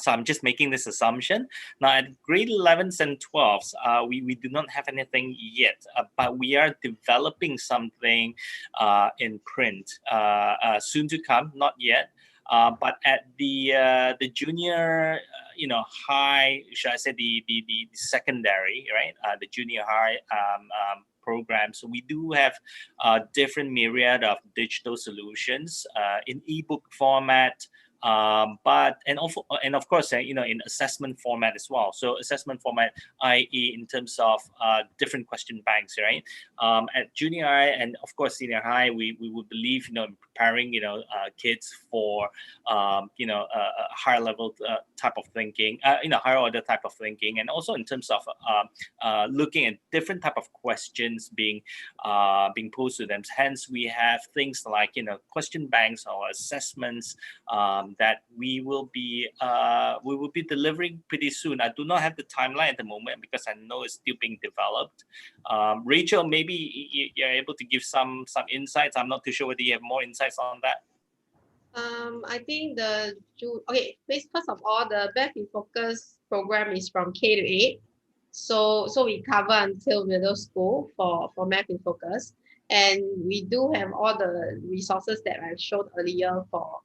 S10: So I'm just making this assumption. Now at grade 11s and 12s, we do not have anything yet, but we are developing something in print soon to come, not yet. But at the junior, high, should I say the secondary, right? The junior high program. So we do have different myriad of digital solutions in ebook format. And of course, in assessment format as well. So assessment format, i.e., in terms of different question banks, right? At junior high and of course senior high, we would believe, in preparing, kids for, a higher level type of thinking, higher order type of thinking, and also in terms of looking at different type of questions being posed to them. Hence, we have things like, question banks or assessments. That we will be delivering pretty soon. I do not have the timeline at the moment because I know it's still being developed. Rachel, maybe you're able to give some insights. I'm not too sure whether you have more insights on that.
S8: I think first of all, the Math in Focus program is from K to 8. So we cover until middle school for Math in Focus, and we do have all the resources that I showed earlier for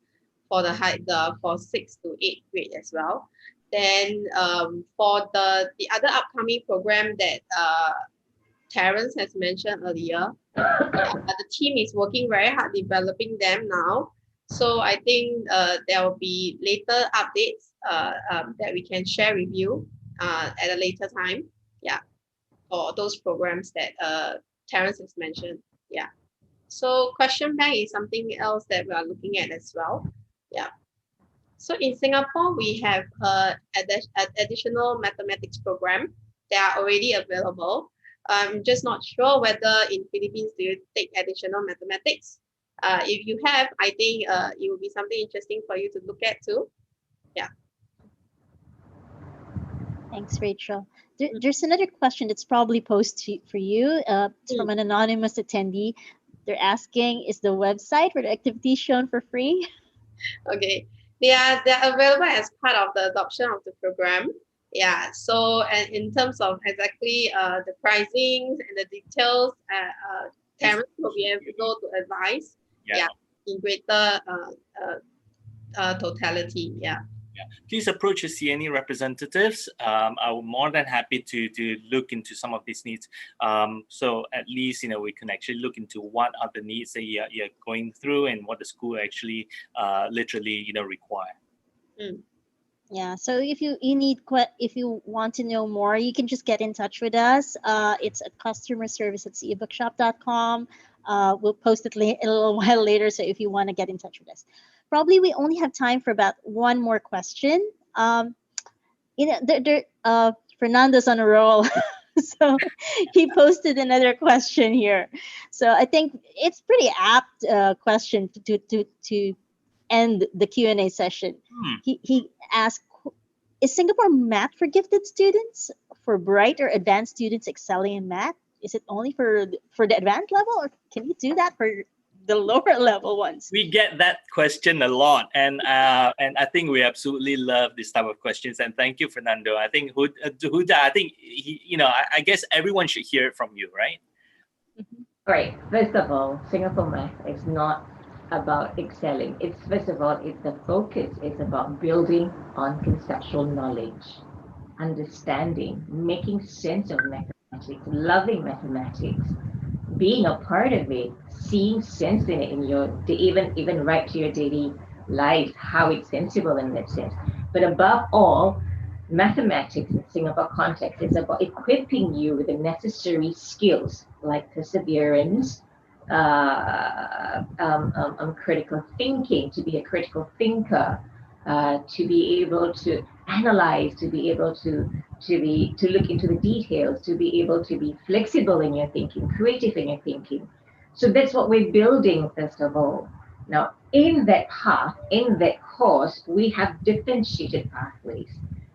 S8: for 6 to 8 grade as well. Then for the other upcoming program that Terence has mentioned earlier, the team is working very hard developing them now. So I think there will be later updates that we can share with you at a later time. Yeah, for those programs that Terence has mentioned. Yeah. So question bank is something else that we are looking at as well. Yeah. So in Singapore, we have additional mathematics program. They are already available. I'm just not sure whether in Philippines do you take additional mathematics. If you have, I think it will be something interesting for you to look at too. Yeah.
S1: Thanks, Rachel. There's another question that's probably posed for you. It's from an anonymous attendee. They're asking, is the website for the activities shown for free?
S8: Okay, they're available as part of the adoption of the program. Yeah, so and in terms of exactly the pricing and the details, parents will be able to advise. Yeah, in greater totality. Yeah.
S10: Yeah. Please approach your CNE representatives. I'm more than happy to look into some of these needs. So at least we can actually look into what are the needs that you're going through and what the school actually literally require.
S1: Yeah. So if you want to know more, you can just get in touch with us. It's at customerservice@cebookshop.com. We'll post it a little while later. So if you want to get in touch with us. Probably we only have time for about one more question. Fernando's on a roll, so he posted another question here. So I think it's pretty apt question to end the Q&A session. He asked, is Singapore math for gifted students, for bright or advanced students excelling in math? Is it only for the advanced level, or can you do that for the lower level ones?
S10: We get that question a lot, and I think we absolutely love this type of questions. And thank you, Fernando. I think Huda, I think I guess everyone should hear it from you, right?
S6: Right. First of all, Singapore Math is not about excelling. It's the focus. It's about building on conceptual knowledge, understanding, making sense of mathematics, loving mathematics, being a part of it, seeing sense in it in your even right to your daily life, how it's sensible in that sense. But above all, mathematics in Singapore context is about equipping you with the necessary skills like perseverance, critical thinking, to be a critical thinker, to be able to analyze, to be able to look into the details, to be able to be flexible in your thinking, creative in your thinking. So that's what we're building, first of all. Now, in that path, in that course, we have differentiated pathways.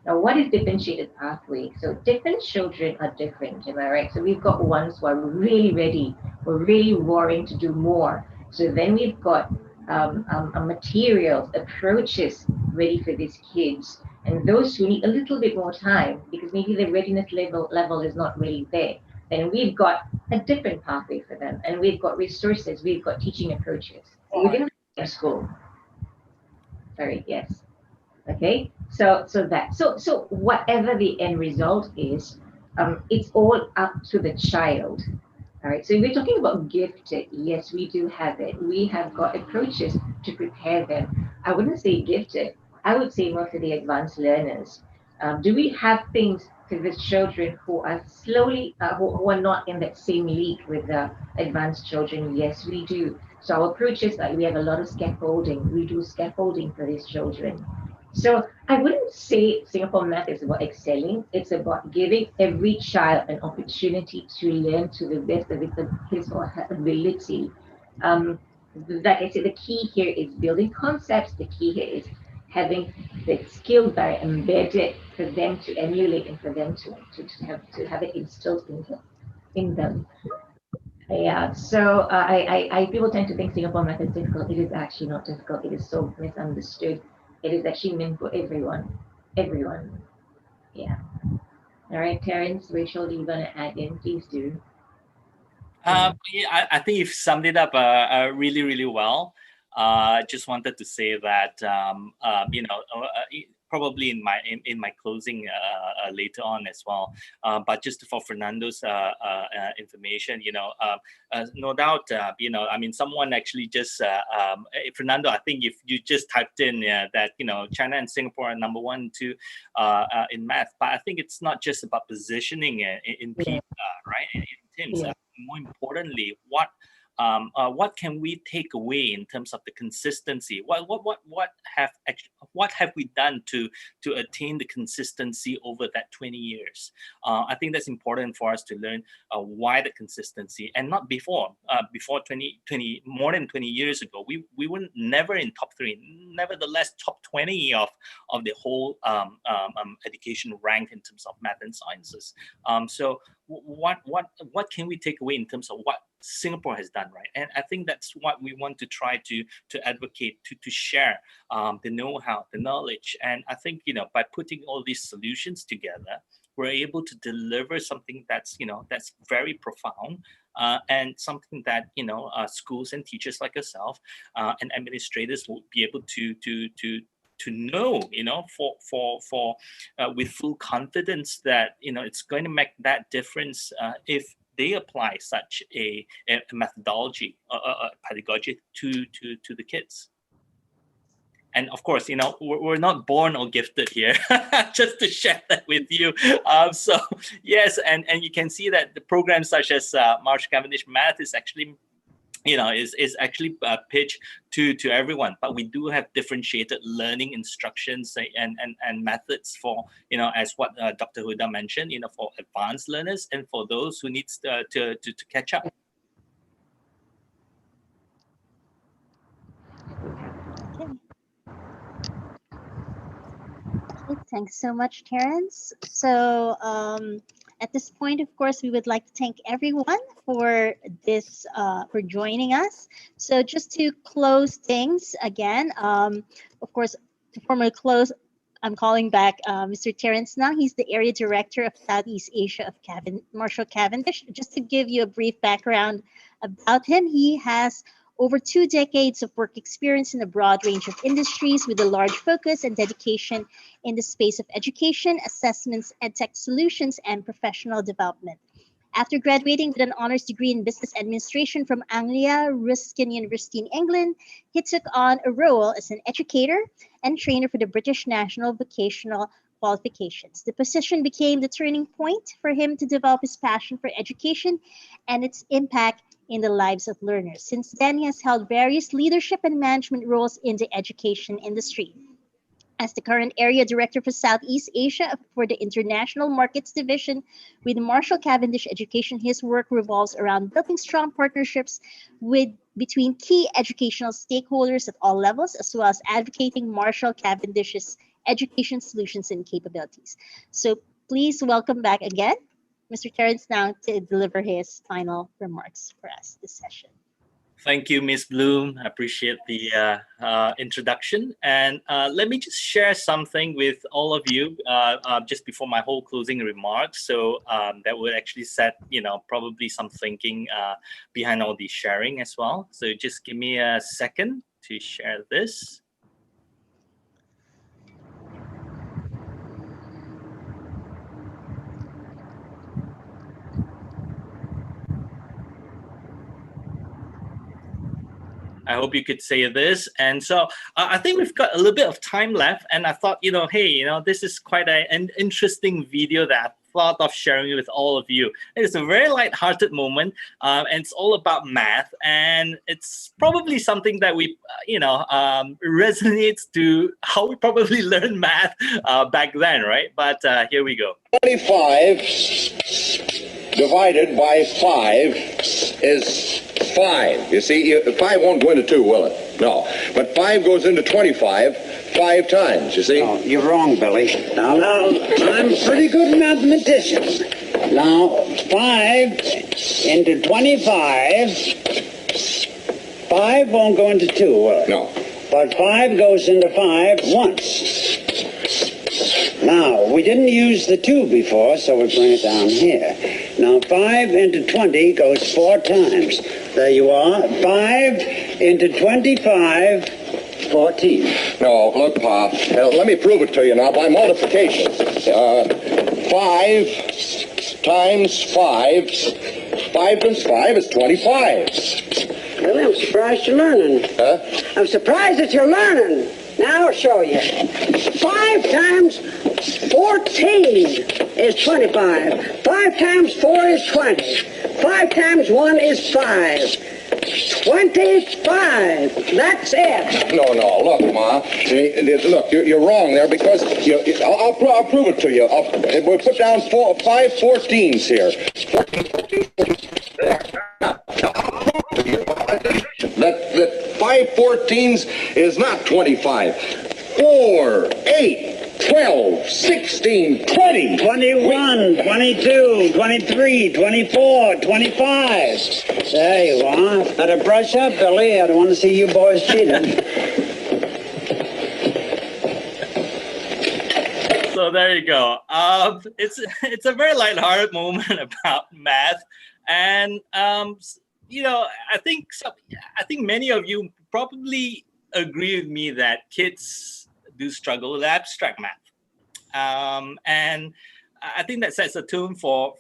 S6: Now, what is differentiated pathway? So different children are different, am I right? So we've got ones who are really ready, we're really roaring to do more. So then we've got materials, approaches ready for these kids. And those who need a little bit more time, because maybe the readiness level is not really there, then we've got a different pathway for them. And we've got resources, we've got teaching approaches within the school. Sorry, yes. Okay, so whatever the end result is, it's all up to the child. All right, so if we're talking about gifted, yes, we do have it. We have got approaches to prepare them. I wouldn't say gifted, I would say more for the advanced learners. Do we have things for the children who are slowly, who are not in that same league with the advanced children? Yes, we do. So our approach is like we have a lot of scaffolding. We do scaffolding for these children. So I wouldn't say Singapore Math is about excelling. It's about giving every child an opportunity to learn to the best of his or her ability. Like I said, the key here is building concepts. The key here is having the skills that are embedded for them to emulate and for them to have it instilled in them. Yeah, so people tend to think Singapore Math is difficult. It is actually not difficult. It is so misunderstood. It is actually meant for everyone. Everyone. Yeah. All right, Terence, Rachel, do you want to add in? Please do.
S10: I think you've summed it up really, really well. Just wanted to say that probably in my closing later on as well. But just for Fernando's information, no doubt, I mean, someone actually just Fernando, I think if you just typed in that China and Singapore are number 1 and 2 in math, but I think it's not just about positioning in PISA, right? In TIMSS. More importantly, what what can we take away in terms of the consistency? What have we done to attain the consistency over that 20 years? I think that's important for us to learn why the consistency, and not before. Before more than 20 years ago, we were never in top 3. Nevertheless, top 20 of the whole education rank in terms of math and sciences. So what can we take away in terms of what Singapore has done right? And I think that's what we want to try to advocate, to share the know-how, the knowledge. And I think, by putting all these solutions together, we're able to deliver something that's very profound, and something that schools and teachers like yourself and administrators will be able to know, for with full confidence that it's going to make that difference if they apply such a methodology, a pedagogy to the kids. And of course, we're not born or gifted here, just to share that with you. So yes, and you can see that the programs such as Marshall Cavendish Math is actually, is actually pitched to everyone. But we do have differentiated learning instructions and methods for, as what Dr. Huda mentioned, for advanced learners and for those who needs to catch up.
S1: Thanks so much, Terence. So at this point, of course, we would like to thank everyone for this, for joining us. So just to close things again, of course, to formally close, I'm calling back Mr. Terence Nang. He's the Area Director of Southeast Asia of Marshall Cavendish. Just to give you a brief background about him, he has over 2 decades of work experience in a broad range of industries with a large focus and dedication in the space of education, assessments, edtech solutions, and professional development. After graduating with an honors degree in business administration from Anglia Ruskin University in England, he took on a role as an educator and trainer for the British National Vocational Qualifications. The position became the turning point for him to develop his passion for education and its impact in the lives of learners. Since then, he has held various leadership and management roles in the education industry. As the current Area Director for Southeast Asia for the International Markets Division with Marshall Cavendish Education, his work revolves around building strong partnerships between key educational stakeholders at all levels, as well as advocating Marshall Cavendish's education solutions and capabilities. So please welcome back again Mr. Terence Nang to deliver his final remarks for us this session.
S10: Thank you, Ms. Bloom. I appreciate the introduction. And let me just share something with all of you just before my whole closing remarks. So that would actually set, probably some thinking behind all the sharing as well. So just give me a second to share this. I hope you could say this. And so I think we've got a little bit of time left. And I thought, hey, this is quite an interesting video that I thought of sharing with all of you. It's a very light-hearted moment. And it's all about math. And it's probably something that we, resonates to how we probably learned math back then, right? But here we go.
S11: 25 divided by 5 is 5. You see, 5 won't go into 2, will it? No. But 5 goes into 25 5 times, you see?
S12: No, you're wrong, Billy. Now, I'm a pretty good mathematician. Now, 5 into 25, 5 won't go into 2, will it?
S11: No.
S12: But 5 goes into 5 once. Now, we didn't use the 2 before, so we bring it down here. Now, 5 into 20 goes 4 times. There you are. 5 into 25, 14.
S11: No, look, Pa. Let me prove it to you now by multiplication. 5 times 5. 5 times 5 is 25.
S12: Really, I'm surprised you're learning.
S11: Huh?
S12: I'm surprised that you're learning. Now I'll show you. 5 times 14 is 25. 5 times 4 is 20. 5 times 1 is 5. 25. That's it.
S11: No, look, Ma. Look, you're wrong there because I'll prove it to you. We'll put down 5 14s here. That 5 14s is not 25. 4, 8, 12, 16, 20.
S12: 21, 22, 23, 24, 25. There you are. Better brush up, Billy. I don't want to see you boys cheating.
S10: So there you go. It's a very lighthearted moment about math, and I think many of you probably agree with me that kids do struggle with abstract math, and I think that sets a tone for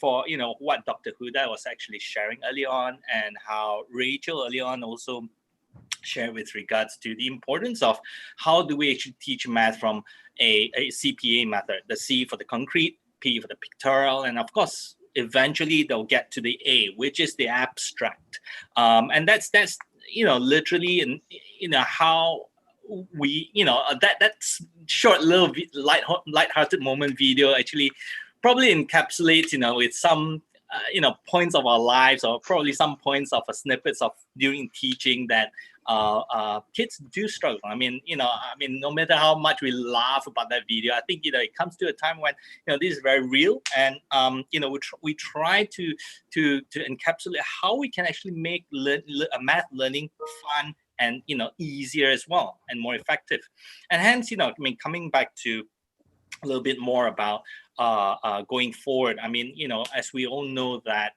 S10: what Dr. Huda was actually sharing early on, and how Rachel early on also shared with regards to the importance of how do we actually teach math from a CPA method, the C for the concrete, P for the pictorial, and of course eventually they'll get to the A, which is the abstract, and that's literally how we that short little light-hearted moment video actually probably encapsulates with some points of our lives, or probably some points of snippets of during teaching that kids do struggle. I mean, no matter how much we laugh about that video, I think it comes to a time when this is very real, and we try to encapsulate how we can actually make math learning fun and easier as well, and more effective. And hence, coming back to a little bit more about going forward. I mean, as we all know that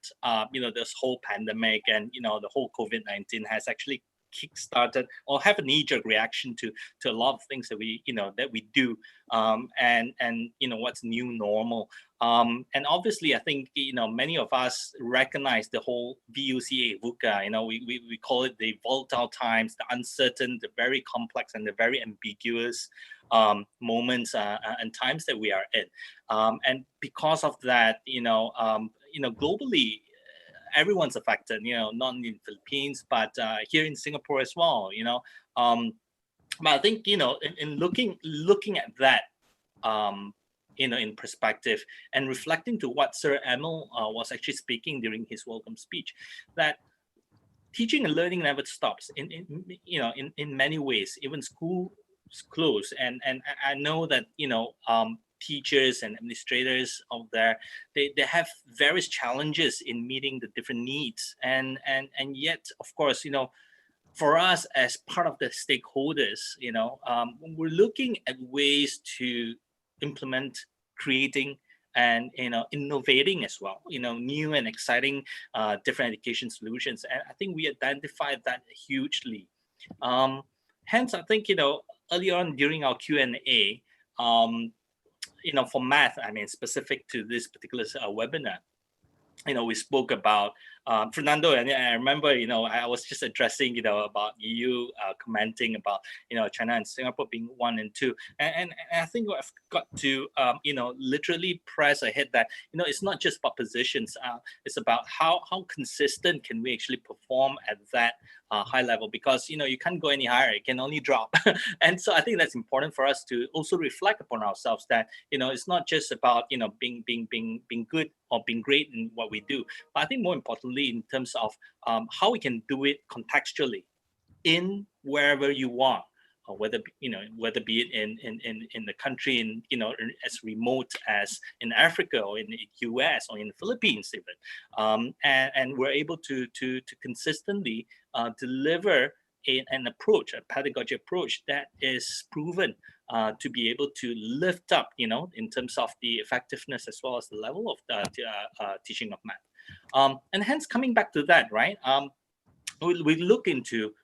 S10: this whole pandemic and the whole COVID-19 has actually kick-started or have a knee-jerk reaction to a lot of things that we do, and what's new normal, and obviously I think many of us recognize the whole VUCA. We call it the volatile times, the uncertain, the very complex, and the very ambiguous moments and times that we are in, and because of that, globally, everyone's affected, not in the Philippines, but here in Singapore as well, but I think, in looking at that, in perspective, and reflecting to what Sir Emil was actually speaking during his welcome speech, that teaching and learning never stops in many ways. Even schools close, and I know that teachers and administrators out there, they have various challenges in meeting the different needs, and yet, of course, for us as part of the stakeholders, we're looking at ways to implement, creating, and innovating as well, new and exciting different education solutions, and I think we identified that hugely. Hence, I think early on during our Q&A, for math, I mean, specific to this particular webinar, we spoke about Fernando, and I remember, I was just addressing, about you commenting about, China and Singapore being 1 and 2, and I think I've got to, literally press ahead that, it's not just about positions, it's about how consistent can we actually perform at that high level, because, you can't go any higher, it can only drop. And so I think that's important for us to also reflect upon ourselves that, it's not just about, being good or being great in what we do, but I think more importantly, in terms of how we can do it contextually in wherever you are, or whether be it in the country, in as remote as in Africa or in the US or in the Philippines even, and we're able to consistently deliver an approach, a pedagogy approach that is proven to be able to lift up, in terms of the effectiveness as well as the level of the teaching of math. And hence, coming back to that, right? We look into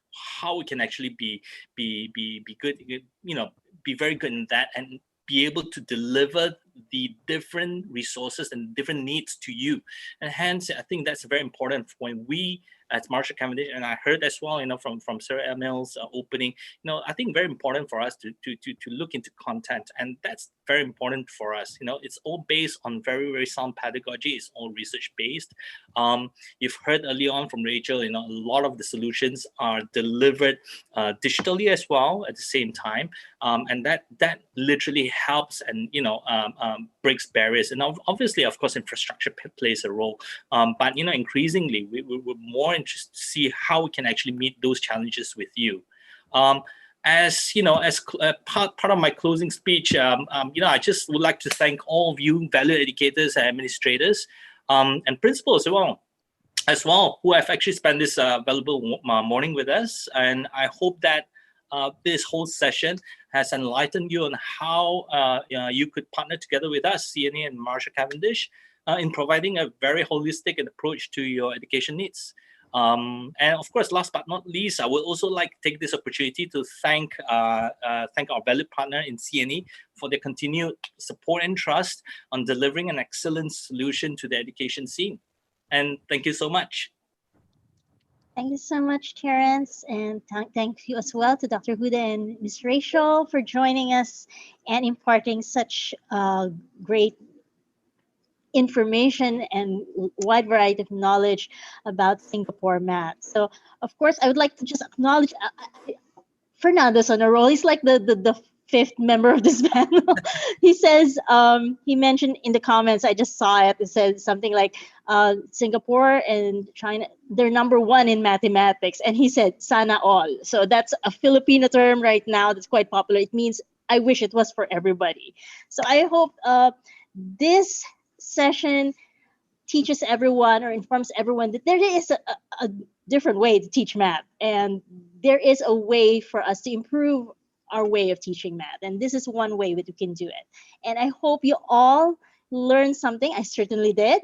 S10: how we can actually be good, be very good in that, and be able to deliver the different resources and different needs to you. And hence, I think that's very important when we, as Marshall Cavendish, and I heard as well, from Sir Emil's opening, I think very important for us to look into content, and that's very important for us. It's all based on very, very sound pedagogy. It's all research based. You've heard early on from Rachel, a lot of the solutions are delivered digitally as well at the same time. And that literally helps and, breaks barriers. And obviously, of course, infrastructure plays a role. But, increasingly, we're more interested to see how we can actually meet those challenges with you. As part of my closing speech, I just would like to thank all of you valued educators and administrators and principals as well, who have actually spent this valuable morning with us. And I hope that this whole session has enlightened you on how you could partner together with us, CNA and Marshall Cavendish, in providing a very holistic approach to your education needs. And of course, last but not least, I would also like to take this opportunity to thank our valued partner in CNE for their continued support and trust on delivering an excellent solution to the education scene. And thank you so much.
S1: Thank you so much, Terence, and thank you as well to Dr. Huda and Ms. Rachel for joining us and imparting such great information and wide variety of knowledge about Singapore math. So, of course, I would like to just acknowledge Fernando's on a roll. He's like the fifth member of this panel. He says, he mentioned in the comments, I just saw it, it says something like Singapore and China, they're number one in mathematics. And he said, sana all. So that's a Filipino term right now that's quite popular. It means, I wish it was for everybody. So I hope this session teaches everyone or informs everyone that there is a different way to teach math, and there is a way for us to improve our way of teaching math, and this is one way that we can do it. And I hope you all learned something. I certainly did,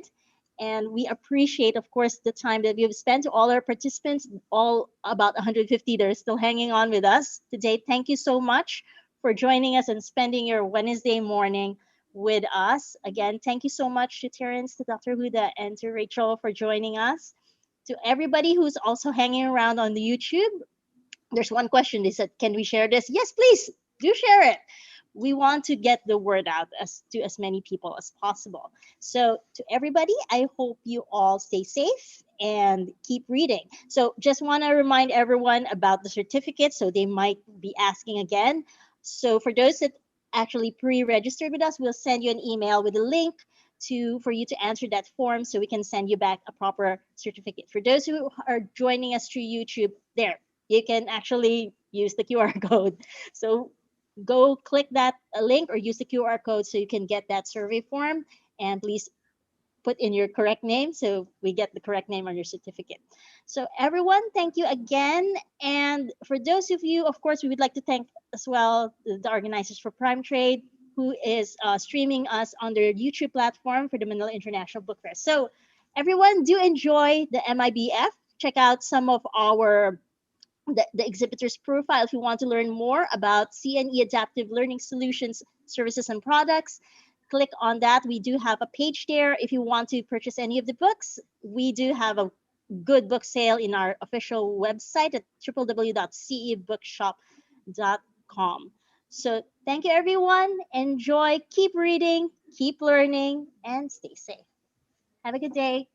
S1: and we appreciate, of course, the time that you've spent. To all our participants, all about 150 that are still hanging on with us today, thank you so much for joining us and spending your Wednesday morning with us. Again, thank you so much to Terence, to Dr. Huda, and to Rachel for joining us. To everybody who's also hanging around on the YouTube, there's one question. They said, can we share this? Yes, please do share it. We want to get the word out to as many people as possible. So to everybody, I hope you all stay safe and keep reading. So just want to remind everyone about the certificates. So they might be asking again. So for those that actually pre-registered with us, we'll send you an email with a link for you to answer that form so we can send you back a proper certificate. For those who are joining us through YouTube, there, you can actually use the QR code. So go click that link or use the QR code so you can get that survey form, and please put in your correct name so we get the correct name on your certificate. So everyone, thank you again. And for those of you, of course, we would like to thank as well the organizers for Prime Trade, who is streaming us on their YouTube platform for the Manila International Book Fair. So everyone, do enjoy the MIBF. Check out some of the exhibitor's profile if you want to learn more about CNE Adaptive Learning Solutions, Services, and Products. Click on that. We do have a page there. If you want to purchase any of the books, we do have a good book sale in our official website at www.cebookshop.com. So thank you, everyone. Enjoy, keep reading, keep learning, and stay safe. Have a good day.